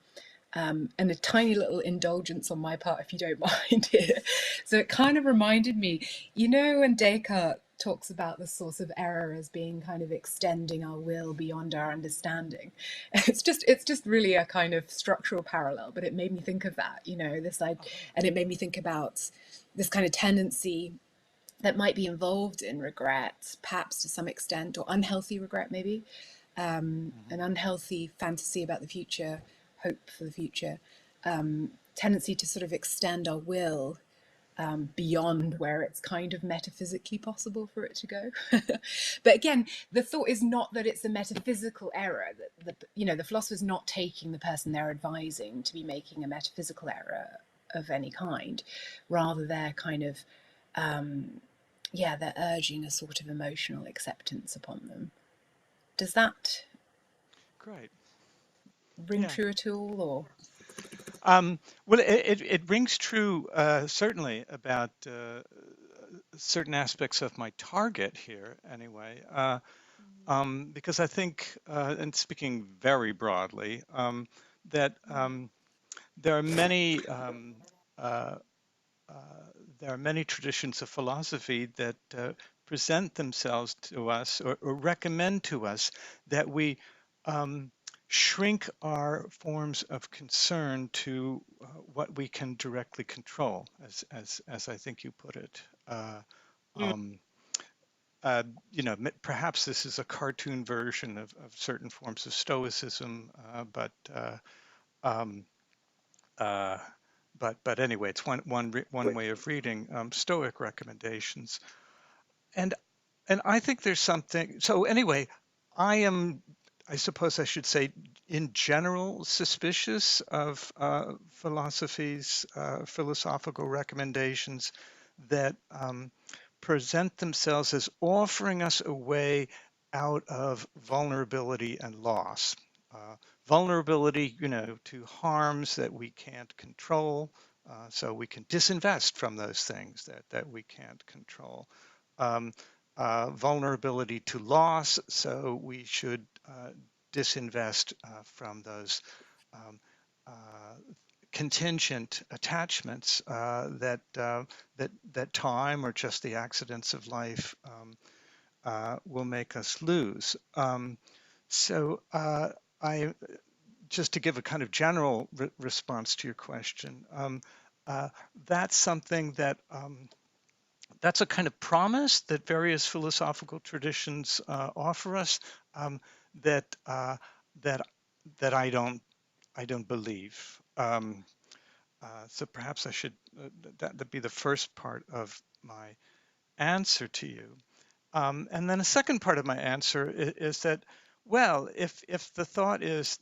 And a tiny little indulgence on my part, if you don't mind here. So it kind of reminded me, you know, when Descartes talks about the source of error as being kind of extending our will beyond our understanding. It's just really a kind of structural parallel, but it made me think of that, you know, and it made me think about this kind of tendency that might be involved in regret, perhaps to some extent, or unhealthy regret maybe, an unhealthy fantasy about the future, hope for the future, tendency to sort of extend our will beyond where it's kind of metaphysically possible for it to go. But again, the thought is not that it's a metaphysical error, that you know, the philosopher's not taking the person they're advising to be making a metaphysical error of any kind. Rather, they're kind of they're urging a sort of emotional acceptance upon them. Does that Great. ring Yeah. true at all, or? Well, it rings true certainly about certain aspects of my target here, anyway. Because I think, and speaking very broadly, that there are many uh, uh, there are many traditions of philosophy that present themselves to us or recommend to us that we shrink our forms of concern to what we can directly control, as I think you put it. Um, you know, perhaps this is a cartoon version of certain forms of Stoicism, um, uh, but anyway, it's one way of reading Stoic recommendations, and I think there's something. So anyway, I am, I suppose I should say, in general, suspicious of philosophical recommendations that present themselves as offering us a way out of vulnerability and loss. Vulnerability, you know, to harms that we can't control, so we can disinvest from those things that we can't control. Um, Vulnerability to loss, so we should disinvest from those um, uh, contingent attachments that time or just the accidents of life will make us lose. So I just to give a kind of general response to your question, uh, that's something that that's a kind of promise that various philosophical traditions offer us that that that I don't believe. So perhaps I should that be the first part of my answer to you. And then a second part of my answer is that, well, if the thought is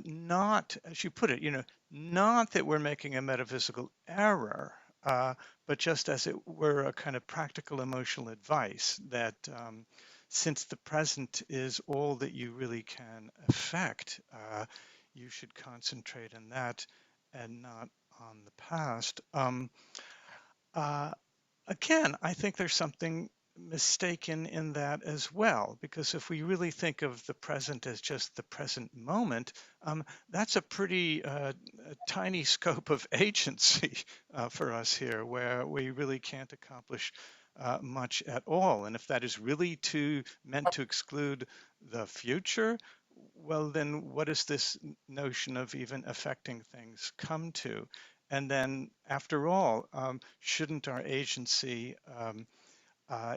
not, as you put it, you know, not that we're making a metaphysical error, but just as it were a kind of practical emotional advice that since the present is all that you really can affect, you should concentrate on that and not on the past. Uh, Again, I think there's something mistaken in that as well, because if we really think of the present as just the present moment, that's a pretty a tiny scope of agency for us here, where we really can't accomplish much at all. And if that is really meant to exclude the future, well, then what is this notion of even affecting things come to? And then, after all, shouldn't our agency,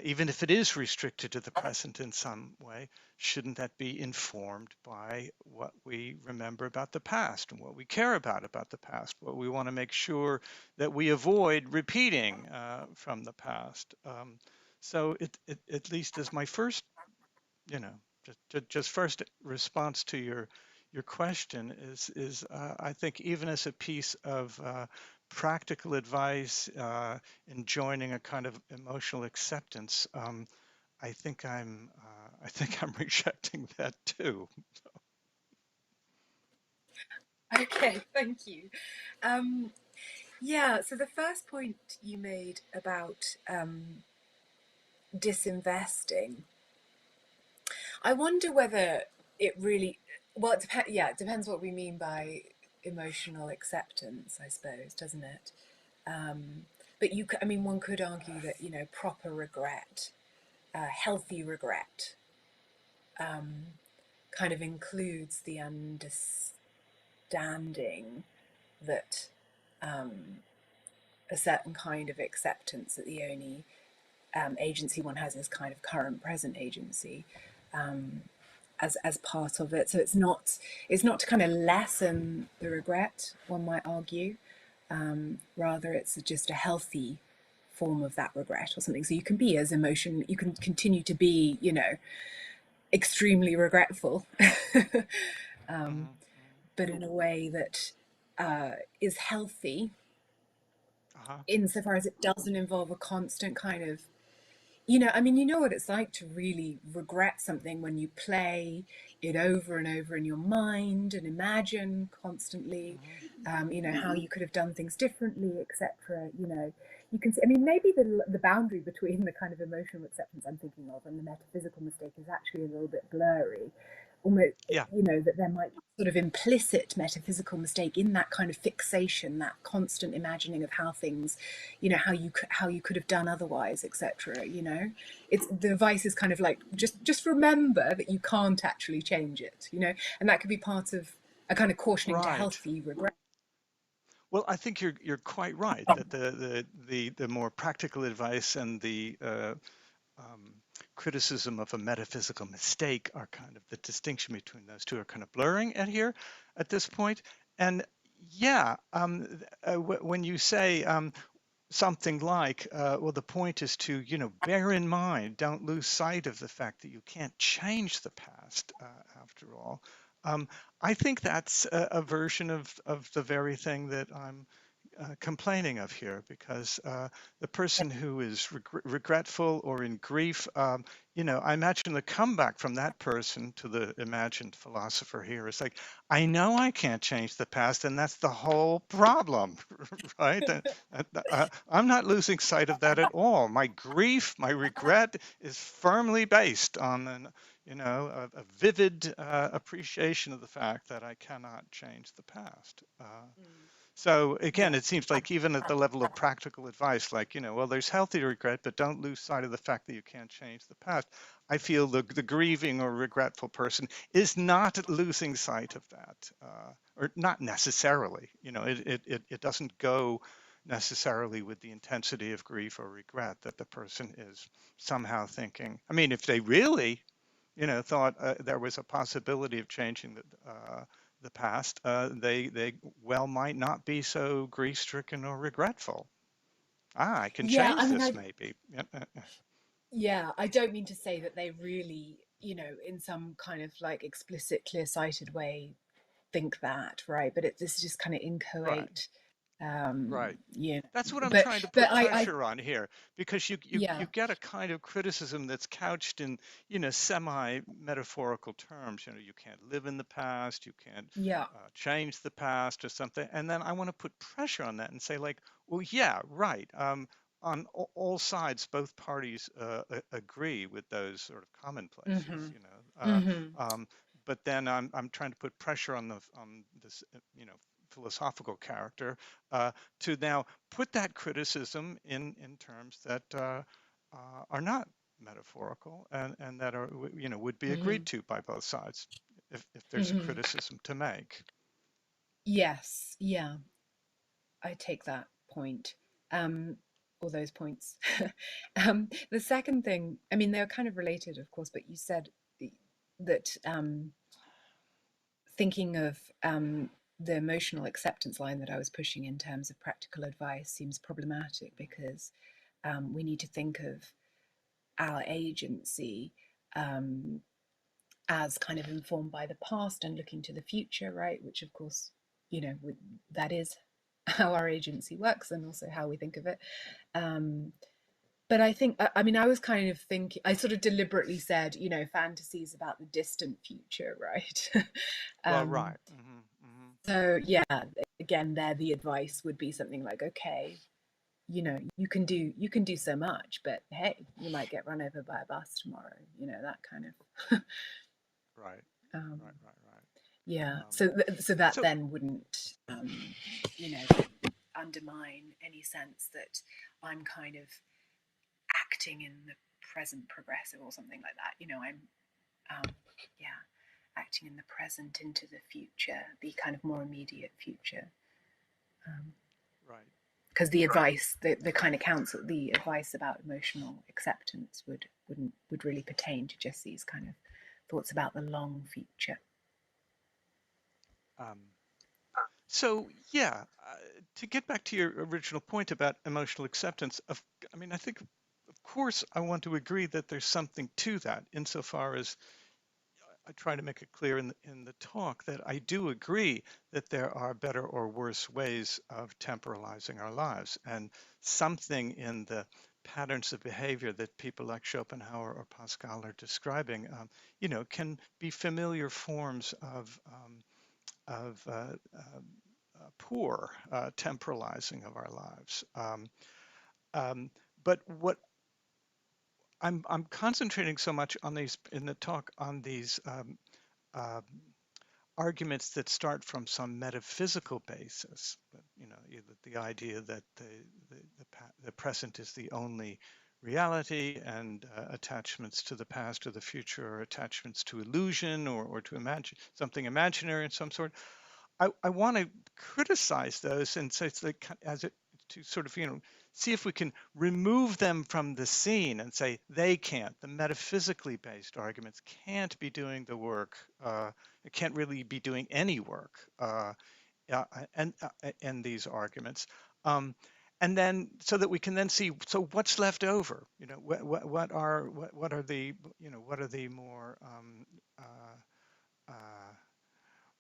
even if it is restricted to the present in some way, shouldn't that be informed by what we remember about the past and what we care about the past, what we want to make sure that we avoid repeating from the past? So, at least as my first, you know, just first response to your question is I think even as a piece of practical advice in joining a kind of emotional acceptance, I think I'm rejecting that too. Okay, thank you. Um, yeah, so the first point you made about disinvesting, I wonder whether it really, well, yeah, it depends what we mean by emotional acceptance, I suppose, doesn't it? But I mean, one could argue that, proper regret, healthy regret, kind of includes the understanding that a certain kind of acceptance, that the only agency one has is kind of current present agency, as part of it. So it's not to kind of lessen the regret, one might argue. Rather, it's just a healthy form of that regret or something. So you can be as emotion, you can continue to be, extremely regretful, Mhm, but in a way that is healthy, uh-huh, insofar as it doesn't involve a constant kind of, I mean, you know what it's like to really regret something when you play it over and over in your mind and imagine constantly, mhm, how you could have done things differently, etc. You can see, I mean, maybe the boundary between the kind of emotional acceptance I'm thinking of and the metaphysical mistake is actually a little bit blurry. Almost, yeah, that there might be sort of implicit metaphysical mistake in that kind of fixation, that constant imagining of how things, how you could have done otherwise, etc. It's the advice is kind of like, just remember that you can't actually change it, and that could be part of a kind of cautioning to right. healthy regret. Well, I think you're quite right that the more practical advice and the um, criticism of a metaphysical mistake are kind of the distinction between those two are kind of blurring at here at this point. And yeah, when you say something like, well, the point is to, bear in mind, don't lose sight of the fact that you can't change the past after all. Um, I think that's a version of the very thing that I'm complaining of here, because the person who is regretful or in grief, I imagine the comeback from that person to the imagined philosopher here is like, I know I can't change the past, and that's the whole problem, right? I'm not losing sight of that at all. My grief, my regret is firmly based on a vivid appreciation of the fact that I cannot change the past. So again, Yeah. it seems like even at the level of practical advice, like, well, there's healthy regret, but don't lose sight of the fact that you can't change the past. I feel the grieving or regretful person is not losing sight of that, or not necessarily. It doesn't go necessarily with the intensity of grief or regret that the person is somehow thinking. I mean, if they really, thought there was a possibility of changing the past, they well might not be so grief-stricken or regretful. I can Yeah, I change mean, this maybe. Yeah, I don't mean to say that they really, in some kind of like explicit, clear-sighted way think that, right? But this is just kind of right. inchoate Right. You know, That's what I'm but trying to but put I pressure on here, because you yeah, get a kind of criticism that's couched in, semi-metaphorical terms. You can't live in the past, you can't yeah. change the past or something. And then I want to put pressure on that and say, like, well, yeah, right. On all sides, both parties agree with those sort of commonplaces, Mhm. Mhm. but then I'm trying to put pressure on this, philosophical character, to now put that criticism in terms that are not metaphorical, and that are would be agreed Mhm. to by both sides if there's a Mhm. criticism to make. Yes. Yeah. I take that point. Um, all those points. The second thing, I mean, they're kind of related, of course, but you said that thinking of the emotional acceptance line that I was pushing in terms of practical advice seems problematic because we need to think of our agency um, as kind of informed by the past and looking to the future, right? Which, of course, that is how our agency works and also how we think of it. Um, but I think, I mean, I was kind of thinking, I sort of deliberately said, fantasies about the distant future, right? Well, um, right. so yeah, again, there the advice would be something like, okay, you can do so much, but hey, you might get run over by a bus tomorrow, that kind of. Right, um, right, right, right. yeah, Um, so that so then wouldn't, you know, undermine any sense that I'm kind of acting in the present progressive or something like that. I'm, yeah, acting in the present into the future, the kind of more immediate future. Um, right. because the advice, the kind of counsel, the advice about emotional acceptance would really pertain to just these kind of thoughts about the long future. Um, so yeah, to get back to your original point about emotional acceptance, I mean, I think, of course, I want to agree that there's something to that, insofar as I try to make it clear in the talk that I do agree that there are better or worse ways of temporalizing our lives, and something in the patterns of behavior that people like Schopenhauer or Pascal are describing, can be familiar forms of poor temporalizing of our lives. But what I'm concentrating so much on these in the talk, on these uh, arguments that start from some metaphysical basis. The idea that the present is the only reality, and attachments to the past or the future, or attachments to illusion, or to imagine something imaginary in some sort. I want to criticize those and say, it's like, as it to sort of see if we can remove them from the scene and say they can't. The metaphysically based arguments can't be doing the work. It can't really be doing any work, uh, and in these arguments. Um, and then, so that we can then see, so what's left over. What are the more uh,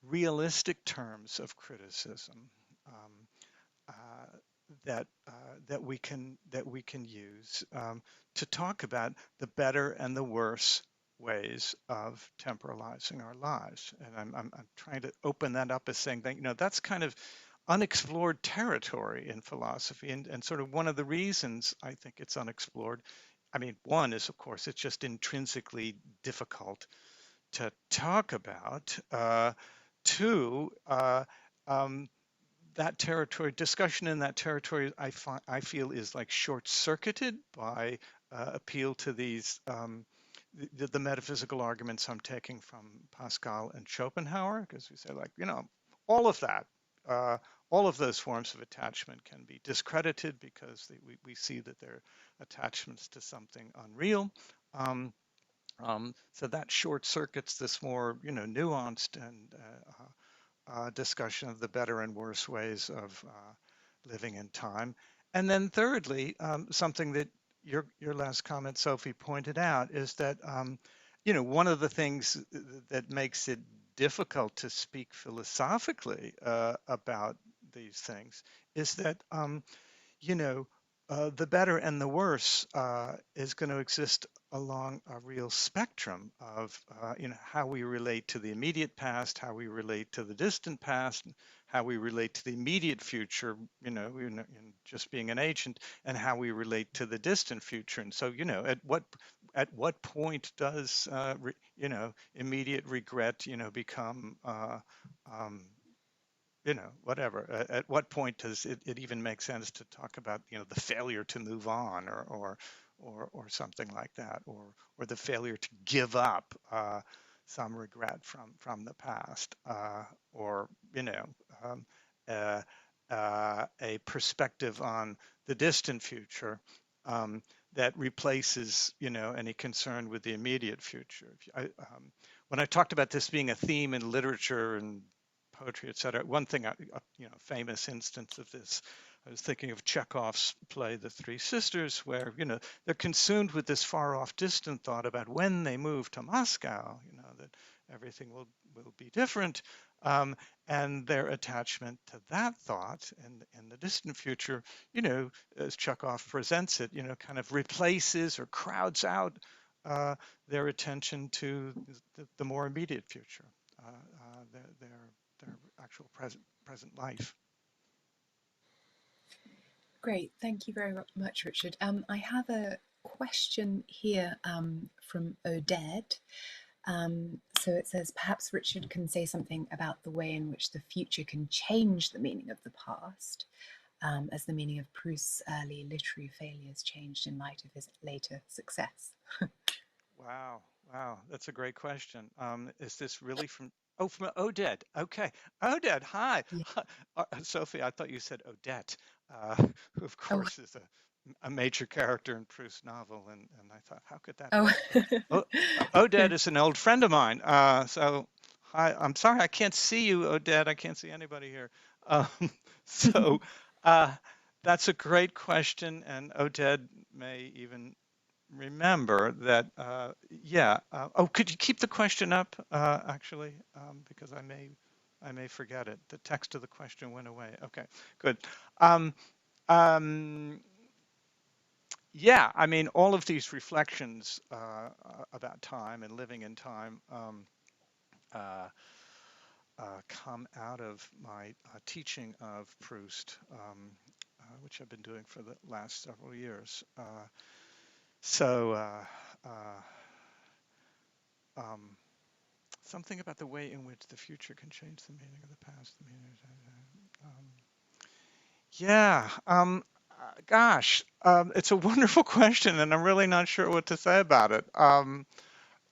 realistic terms of criticism, um, uh, that we can use, to talk about the better and the worse ways of temporalizing our lives. And I'm trying to open that up as saying that that's kind of unexplored territory in philosophy, and sort of one of the reasons I think it's unexplored. I mean, one is, of course, it's just intrinsically difficult to talk about. Two, um, that territory, discussion in that territory, I feel is like short-circuited by appeal to these, the metaphysical arguments I'm taking from Pascal and Schopenhauer, because we say, like, all of that, uh, all of those forms of attachment can be discredited because we see that they're attachments to something unreal. Um, so that short circuits this more, nuanced and discussion of the better and worse ways of living in time. And then thirdly, something that your last comment, Sophie, pointed out is that one of the things that makes it difficult to speak philosophically about these things is that you know, the better and the worse is going to exist along a real spectrum of, how we relate to the immediate past, how we relate to the distant past, how we relate to the immediate future, in just being an agent, and how we relate to the distant future. And so, at what point does, immediate regret, become whatever. At what point does it even make sense to talk about, the failure to move on, or something like that, or the failure to give up some regret from the past, or um, uh, a perspective on the distant future that replaces, any concern with the immediate future. When I talked about this being a theme in literature and poetry, etc. One thing, famous instance of this, I was thinking of Chekhov's play, The Three Sisters, where, they're consumed with this far off distant thought about when they move to Moscow, that everything will be different. And their attachment to that thought in the distant future, as Chekhov presents it, kind of replaces or crowds out their attention to the more immediate future, their actual present life. Great, thank you very much, Richard. I have a question here from Oded. So it says, perhaps Richard can say something about the way in which the future can change the meaning of the past, as the meaning of Proust's early literary failures changed in light of his later success. Wow, wow, that's a great question. Is this really from Oded? Okay, Oded, hi. Yeah. Sophie, I thought you said Odette, who of Oh, course is a major character in Proust's novel, and I thought, how could that oh. be? But Oded is an old friend of mine. So hi, I'm sorry I can't see you, Oded. I can't see anybody here. Um, so uh, that's a great question, and Oded may even remember that, yeah. Oh, could you keep the question up, actually, because I may forget it. The text of the question went away. Okay, good. Um, um, yeah, I mean, all of these reflections about time and living in time uh, come out of my teaching of Proust, which I've been doing for the last several years. So. Um, Something about the way in which the future can change the meaning of the past. Um, yeah, gosh, it's a wonderful question, and I'm really not sure what to say about it. Um,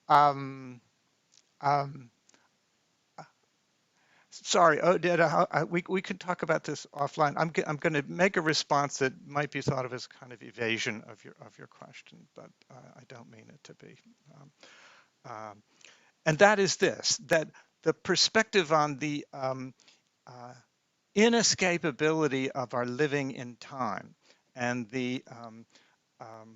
um, Sorry, Odette, we could talk about this offline. I'm going to make a response that might be thought of as kind of evasion of your question, but I don't mean it to be. Um, um, and that is this: that the perspective on the uh, inescapability of our living in time, and um,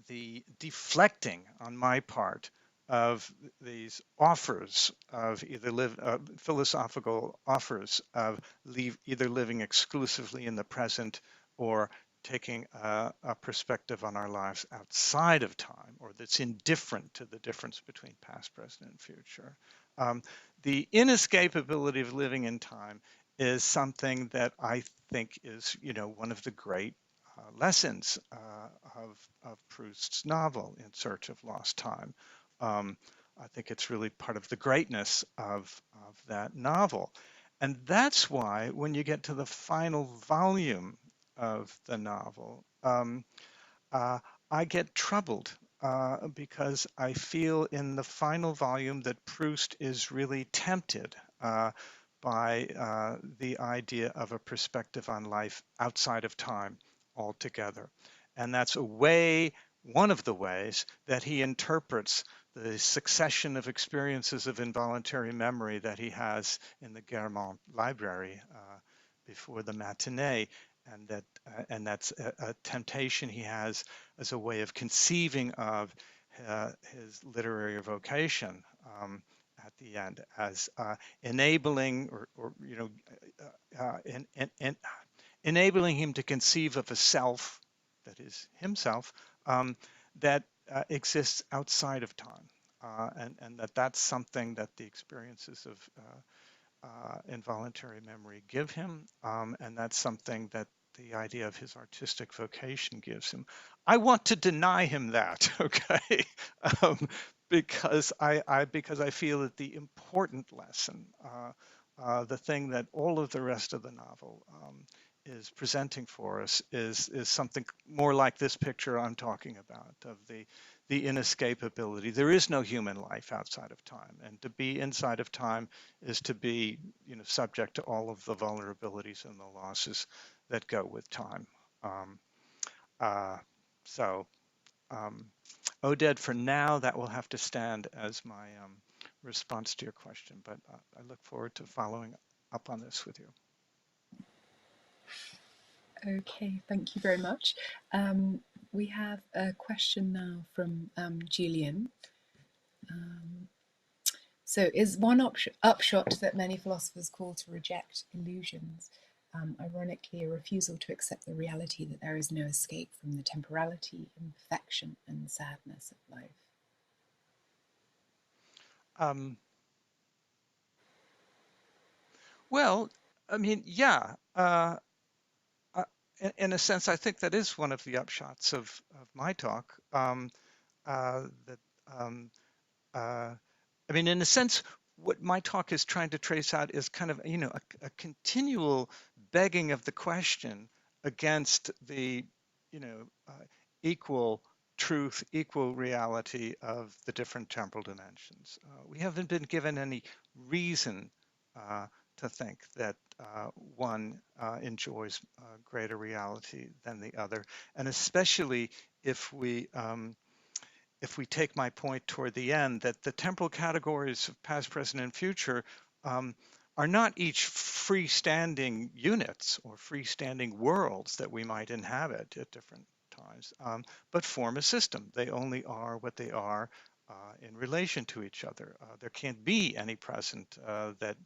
the deflecting on my part of these offers of philosophical offers of either living exclusively in the present, or taking a perspective on our lives outside of time, or that's indifferent to the difference between past, present, and future. The inescapability of living in time is something that I think is, one of the great lessons of Proust's novel, In Search of Lost Time. I think it's really part of the greatness of that novel. And that's why when you get to the final volume of the novel, I get troubled because I feel in the final volume that Proust is really tempted by the idea of a perspective on life outside of time altogether. And that's one of the ways that he interprets the succession of experiences of involuntary memory that he has in the Guermantes library before the matinee, and that's a temptation he has as a way of conceiving of his literary vocation, at the end as enabling or enabling him to conceive of a self that is himself, that exists outside of time, and that's something that the experiences of involuntary memory give him, and that's something that the idea of his artistic vocation gives him. I want to deny him that, okay, um, because I feel that the important lesson, the thing that all of the rest of the novel is presenting for us, is something more like this picture I'm talking about of the inescapability. There is no human life outside of time, and to be inside of time is to be, subject to all of the vulnerabilities and the losses that go with time. Um, uh, so, Oded, for now, that will have to stand as my response to your question, but I look forward to following up on this with you. Okay, thank you very much. We have a question now from Julian. So is one upshot that many philosophers call to reject illusions, ironically a refusal to accept the reality that there is no escape from the temporality, imperfection and sadness of life? Um, well, I mean, yeah. In a sense, I think that is one of the upshots of my talk. That I mean, in a sense, what my talk is trying to trace out is kind of, a continual begging of the question against the, you know, uh, equal truth, equal reality of the different temporal dimensions. We haven't been given any reason uh, to think that one enjoys greater reality than the other, and especially if we take my point toward the end, that the temporal categories of past, present, and future um, are not each freestanding units or freestanding worlds that we might inhabit at different times, but form a system. They only are what they are in relation to each other. There can't be any present that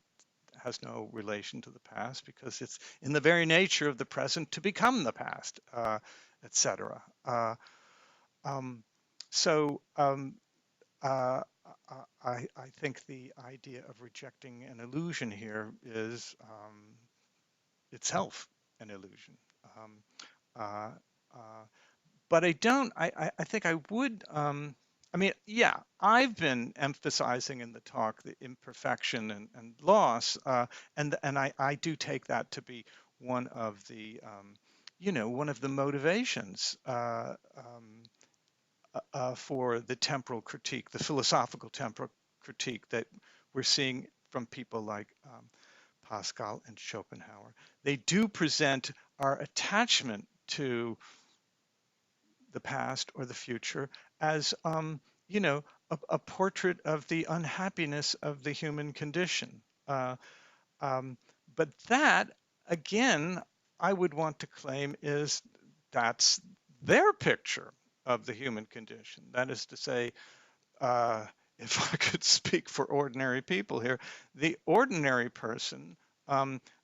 has no relation to the past, because it's in the very nature of the present to become the past, etc. Um, so uh, I think the idea of rejecting an illusion here is itself an illusion. Um, uh, uh, but I don't. I think I would. I mean, yeah, I've been emphasizing in the talk the imperfection and loss, and I do take that to be one of the one of the motivations. For the temporal critique, the philosophical temporal critique that we're seeing from people like Pascal and Schopenhauer. They do present our attachment to the past or the future as, a portrait of the unhappiness of the human condition. Um, but that, again, I would want to claim that's their picture of the human condition. That is to say, uh, if I could speak for ordinary people here, the ordinary person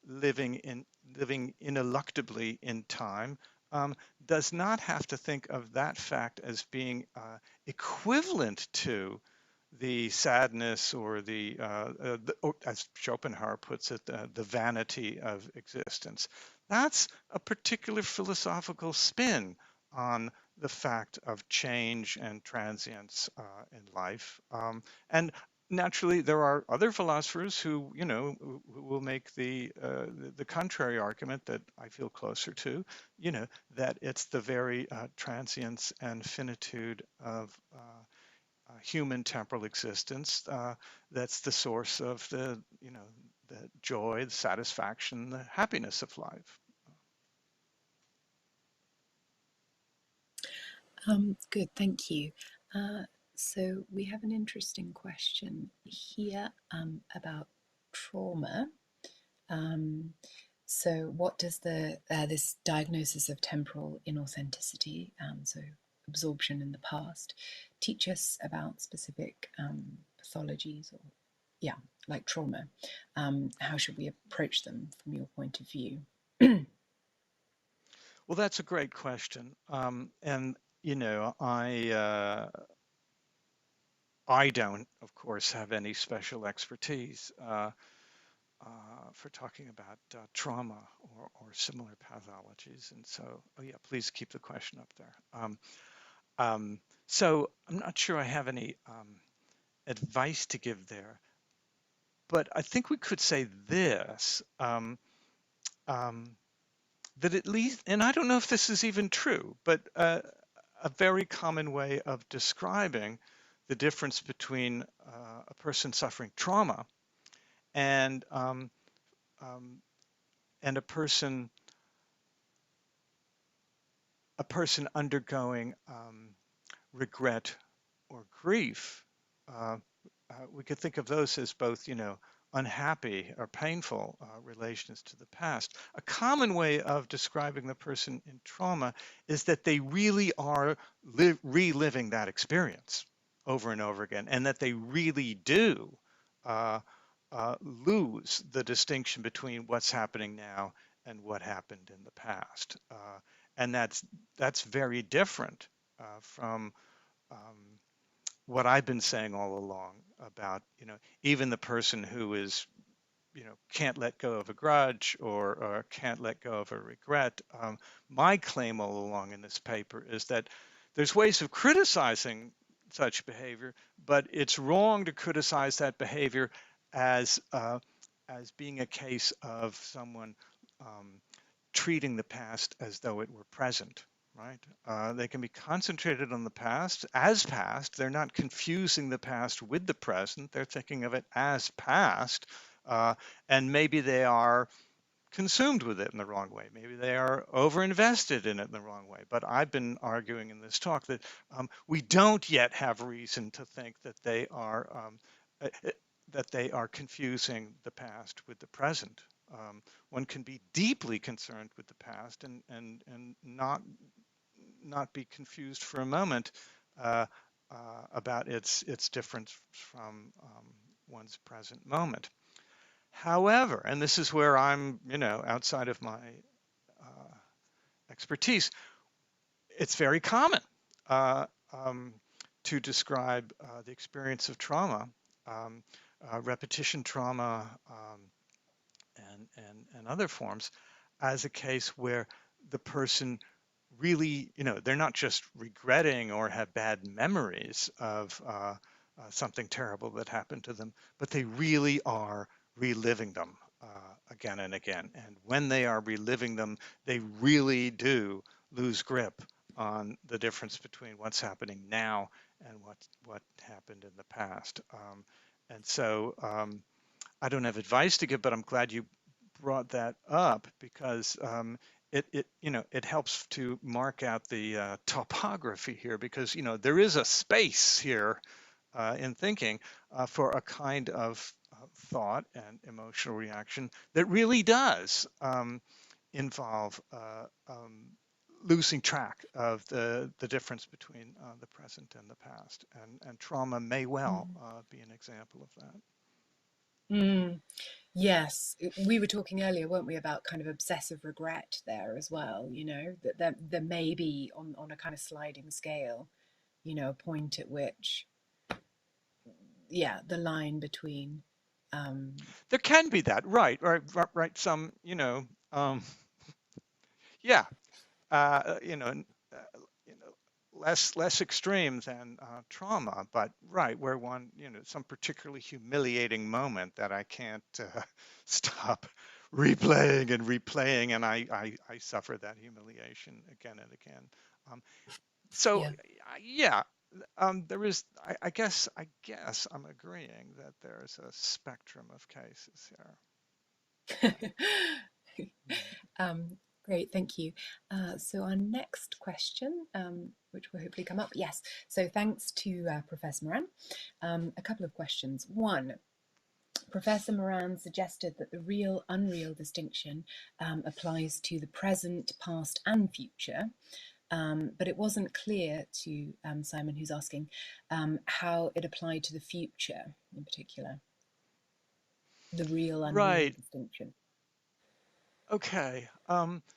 living ineluctably in time does not have to think of that fact as being equivalent to the sadness or or as Schopenhauer puts it, the vanity of existence. That's a particular philosophical spin on the fact of change and transience in life. And naturally, there are other philosophers who, who will make the contrary argument that I feel closer to, that it's the very transience and finitude of human temporal existence that's the source of the joy, the satisfaction, the happiness of life. Good, thank you. So we have an interesting question here about trauma. So what does this diagnosis of temporal inauthenticity, so absorption in the past, teach us about specific pathologies or yeah, like trauma. How should we approach them from your point of view? Well, that's a great question. And you know, I don't, of course, have any special expertise for talking about trauma or similar pathologies. And so, oh yeah, please keep the question up there. So I'm not sure I have any advice to give there, but I think we could say this, um, that at least, and I don't know if this is even true, but a very common way of describing the difference between a person suffering trauma and um, and a person undergoing regret or grief. Uh, we could think of those as both, you know, unhappy or painful relations to the past. A common way of describing the person in trauma is that they really are reliving that experience over and over again, and that they really do uh, lose the distinction between what's happening now and what happened in the past. And that's very different from um, what I've been saying all along about, you know, even the person who is, you know, can't let go of a grudge or can't let go of a regret. My claim all along in this paper is that there's ways of criticizing such behavior, but it's wrong to criticize that behavior as as being a case of someone um, treating the past as though it were present, right? They can be concentrated on the past as past. They're not confusing the past with the present. They're thinking of it as past. Uh, and maybe they are consumed with it in the wrong way. Maybe they are overinvested in it in the wrong way. But I've been arguing in this talk that we don't yet have reason to think uh, uh, that they are confusing the past with the present. One can be deeply concerned with the past and not be confused for a moment uh, about its difference from one's present moment. However, and this is where I'm, you know, outside of my uh, expertise, it's very common uh, um, to describe the experience of trauma, um, repetition trauma, and other forms, as a case where the person really, you know, they're not just regretting or have bad memories of something terrible that happened to them, but they really are reliving them again and again. And when they are reliving them, they really do lose grip on the difference between what's happening now and what happened in the past. And so I don't have advice to give, but I'm glad you brought that up because it you know it helps to mark out the topography here because you know there is a space here in thinking for a kind of thought and emotional reaction that really does involve losing track of the difference between the present and the past, and trauma may well be an example of that. Mm. Yes, we were talking earlier, weren't we, about kind of obsessive regret there as well, you know, that there may be on a kind of sliding scale, you know, a point at which, yeah, the line between, um, There can be that, right. Some, you know, yeah, you know, you know, less extreme than trauma, but right where one, you know, some particularly humiliating moment that I can't stop replaying and replaying, and I suffer that humiliation again and again. Um, so yeah. yeah, I guess I'm agreeing that there's a spectrum of cases here. Mhm. Um, Great, thank you. So our next question, which will hopefully come up, yes. So thanks to Professor Moran. A couple of questions. One, Professor Moran suggested that the real unreal distinction applies to the present, past, and future. But it wasn't clear to Simon, who's asking, how it applied to the future in particular. the real unreal Right. distinction? Okay.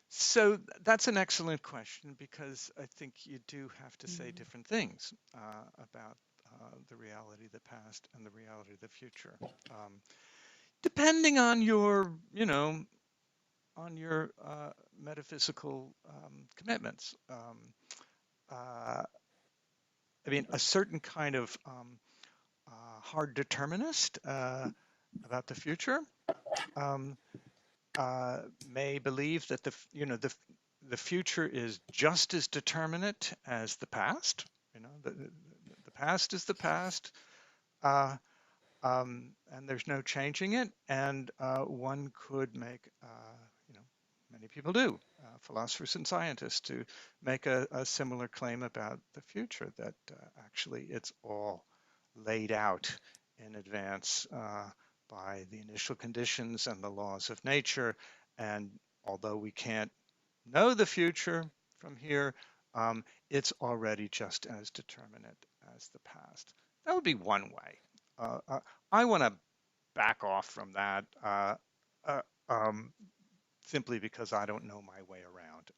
So that's an excellent question because I think you do have to say Mm. different things about the reality of the past and the reality of the future, depending on your, on your metaphysical commitments. Uh, I mean, a certain kind of hard determinist about the future um, may believe that the future is just as determinate as the past. The past is the past, uh, and there's no changing it. And one could make, you know, many people do, philosophers and scientists, to make a similar claim about the future, that actually it's all laid out in advance by the initial conditions and the laws of nature. And although we can't know the future from here, it's already just as determinate as the past. That would be one way. I want to back off from that uh, um, simply because I don't know my way around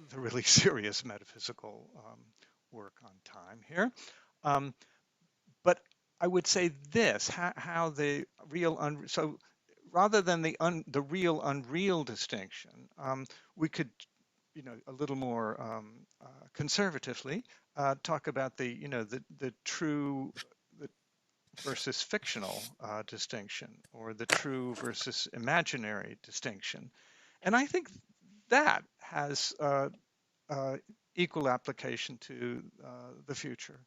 the really serious metaphysical work on time here. Um, but I would say this: how the so rather than the real unreal distinction, we could, a little more conservatively talk about the true versus fictional distinction, or the true versus imaginary distinction. And I think that has equal application to the future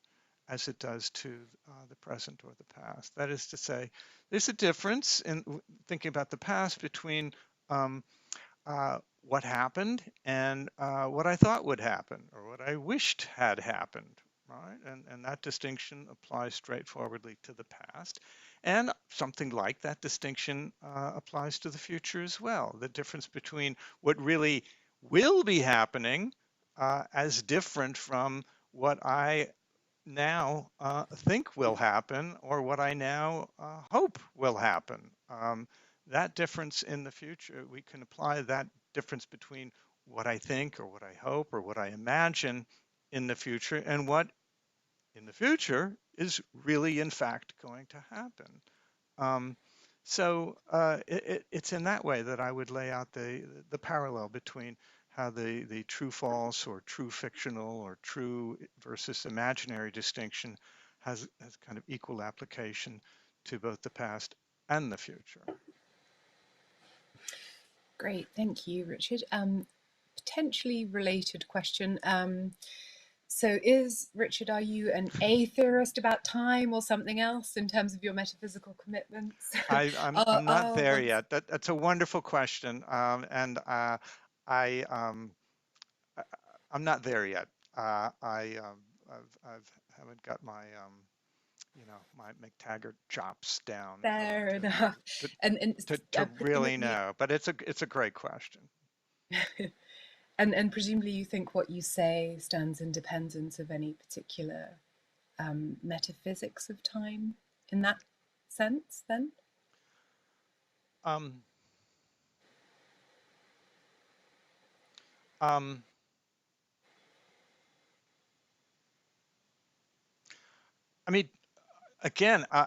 as it does to the present or the past. That is to say, there's a difference in thinking about the past between um, what happened and what I thought would happen, or what I wished had happened, right? And that distinction applies straightforwardly to the past. And something like that distinction applies to the future as well. The difference between what really will be happening as different from what I now think will happen, or what I now hope will happen. That difference in the future, we can apply that difference between what I think, or what I hope, or what I imagine in the future, and what in the future is really, in fact, going to happen. Um, it's in that way that I would lay out the parallel between how the true false, or true fictional, or true versus imaginary distinction has kind of equal application to both the past and the future. Great, thank you, Richard. Potentially related question. So is, Richard, are you an a theorist about time or something else in terms of your metaphysical commitments? I'm not there Once yet. That's a wonderful question, and I I- I'm not there yet. I've haven't got my my McTaggart chops down fair to, enough. to And to really presumably, know. But it's a great question. and presumably you think what you say stands independent of any particular metaphysics of time in that sense, then? Um, um, I mean, again, I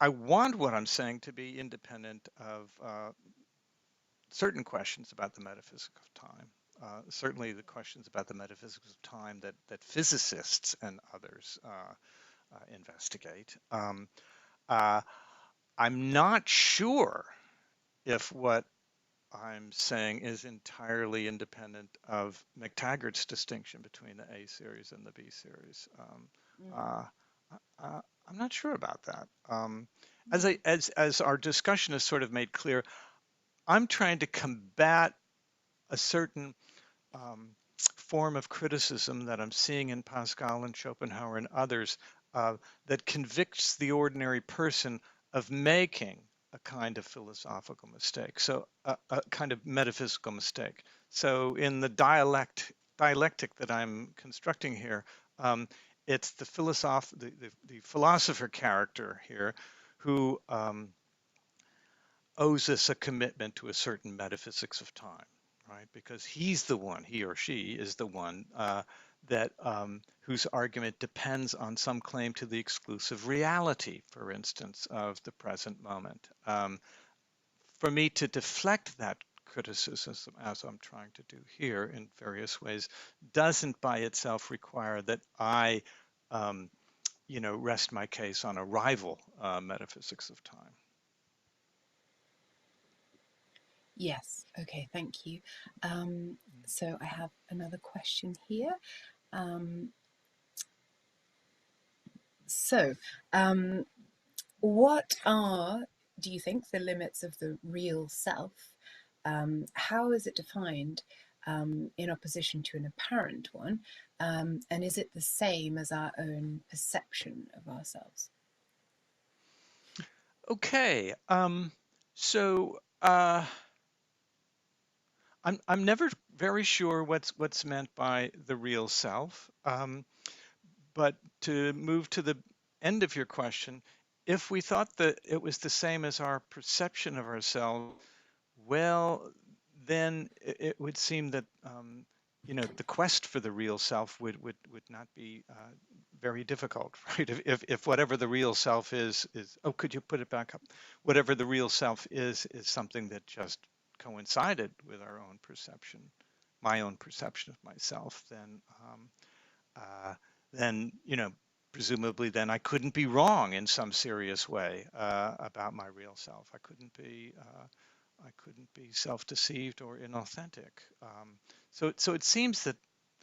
want what I'm saying to be independent of certain questions about the metaphysics of time. Certainly, the questions about the metaphysics of time that physicists and others investigate. Uh, I'm not sure if what I'm saying is entirely independent of McTaggart's distinction between the A series and the B series. Uh, I'm not sure about that. As our discussion has sort of made clear, I'm trying to combat a certain um, form of criticism that I'm seeing in Pascal and Schopenhauer and others, that convicts the ordinary person of making a kind of philosophical mistake, so a kind of metaphysical mistake. So in the dialectic that I'm constructing here, um, it's the philosopher character here who owes us a commitment to a certain metaphysics of time, right? Because he's the one, he or she is the one that whose argument depends on some claim to the exclusive reality, for instance, of the present moment. For me to deflect that criticism, as I'm trying to do here in various ways, doesn't by itself require that I, rest my case on a rival metaphysics of time. Yes, okay, thank you. So I have another question here. Um, so, what are, do you think, the limits of the real self? How is it defined in opposition to an apparent one? And is it the same as our own perception of ourselves? Okay, so I'm never very sure what's meant by the real self. But to move to the end of your question, if we thought that it was the same as our perception of ourselves, well, then it would seem that the quest for the real self would not be very difficult, right? If whatever the real self is oh, could you put it back up? Whatever the real self is something that just coincided with our own perception, my own perception of myself, uh, then presumably then I couldn't be wrong in some serious way about my real self. I couldn't be self-deceived or inauthentic. So it seems that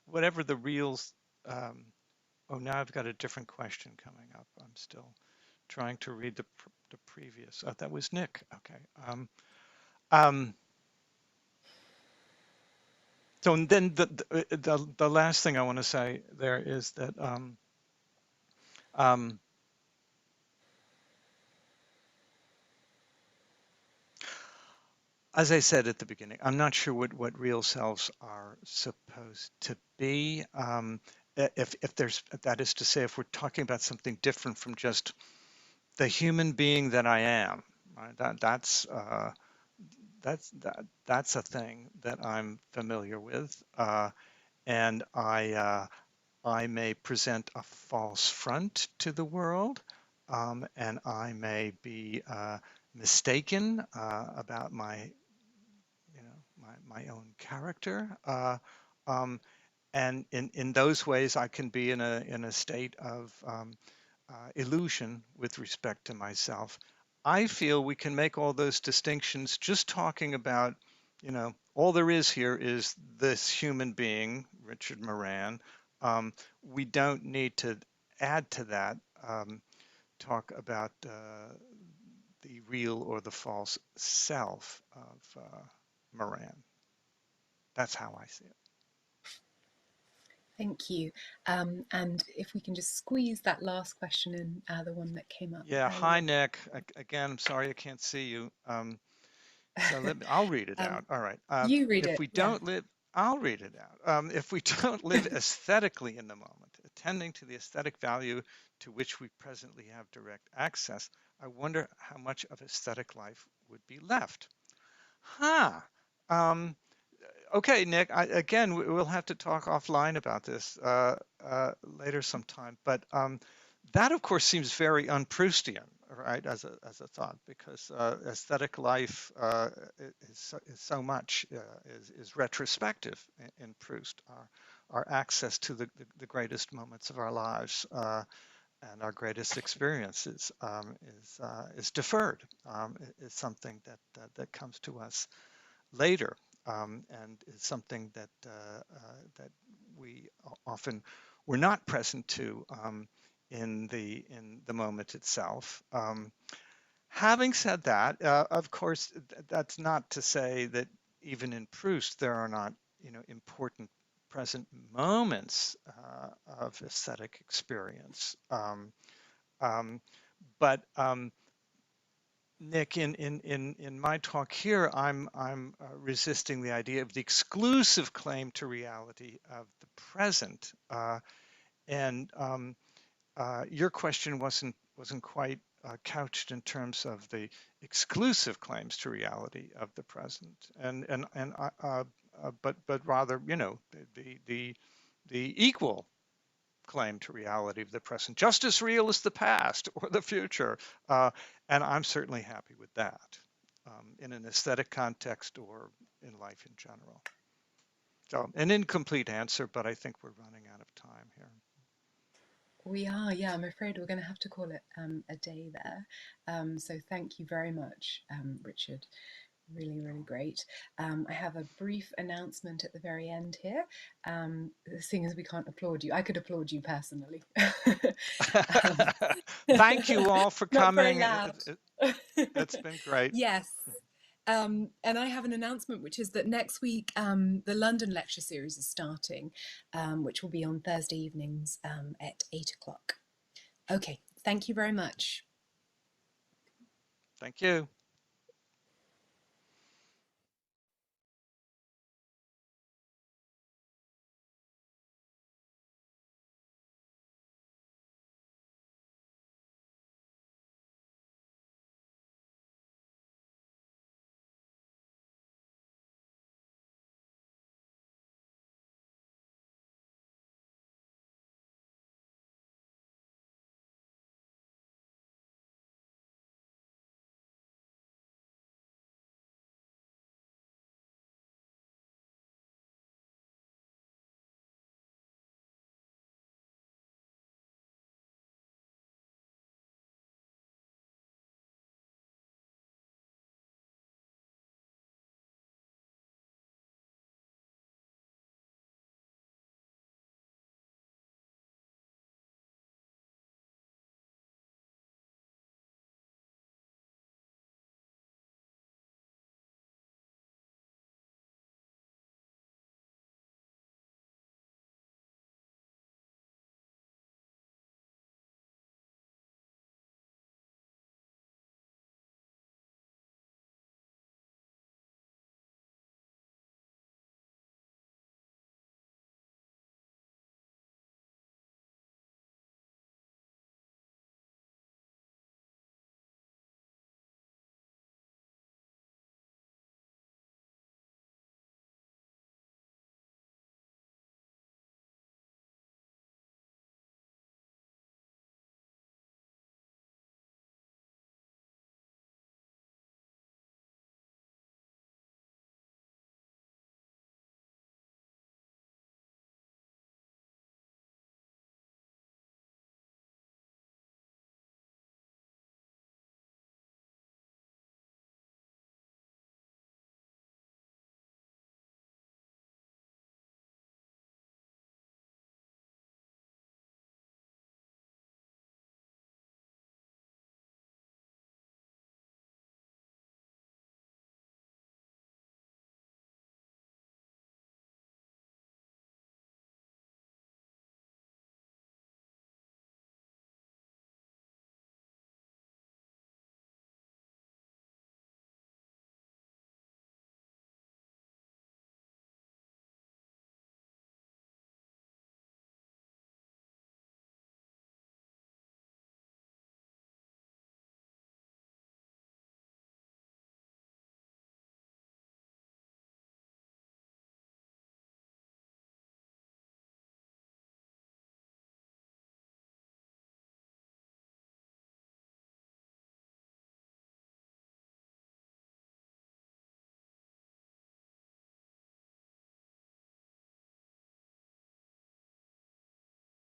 whatever the real, oh, now I've got a different question coming up. I'm still trying to read the previous. Oh, that was Nick. Okay. Um, so then the last thing I want to say there is that um, as I said at the beginning, I'm not sure what real selves are supposed to be. If that is to say, if we're talking about something different from just the human being that I am, right? That's a thing that I'm familiar with, and I may present a false front to the world, and I may be mistaken about my my own character, and in those ways I can be in a state of illusion with respect to myself. I feel we can make all those distinctions just talking about, all there is here is this human being, Richard Moran. We don't need to add to that, talk about the real or the false self of Moran. That's how I see it. Thank you. And if we can just squeeze that last question in, the one that came up Yeah, hi earlier. Nick. Again, I'm sorry I can't see you. So I'll read it out. All right. You read If it, we yeah. don't live, I'll read it out. If we don't live aesthetically in the moment, attending to the aesthetic value to which we presently have direct access, I wonder how much of aesthetic life would be left. Huh. Um, okay, Nick. Again, we'll have to talk offline about this later sometime. But that, of course, seems very un-Proustian, right, as a thought, because aesthetic life is so much is retrospective in Proust. Our access to the greatest moments of our lives and our greatest experiences is deferred. Is something that comes to us later, and is something that we often were not present to in the moment itself. Having said that, of course, that's not to say that even in Proust there are not important present moments of aesthetic experience. But Nick, in my talk here, I'm resisting the idea of the exclusive claim to reality of the present, And your question wasn't quite couched in terms of the exclusive claims to reality of the present, but rather, the equal claim to reality of the present, just as real as the past or the future. And I'm certainly happy with that, in an aesthetic context or in life in general. So an incomplete answer, but I think we're running out of time here. We are, yeah, I'm afraid we're going to have to call it a day there. So thank you very much, Richard. Really, really great. I have a brief announcement at the very end here. Seeing as we can't applaud you, I could applaud you personally. um, Thank you all for Not very coming. loud. It's been great. Yes. And I have an announcement, which is that next week the London lecture series is starting, which will be on Thursday evenings at 8 o'clock. Okay, thank you very much. Thank you.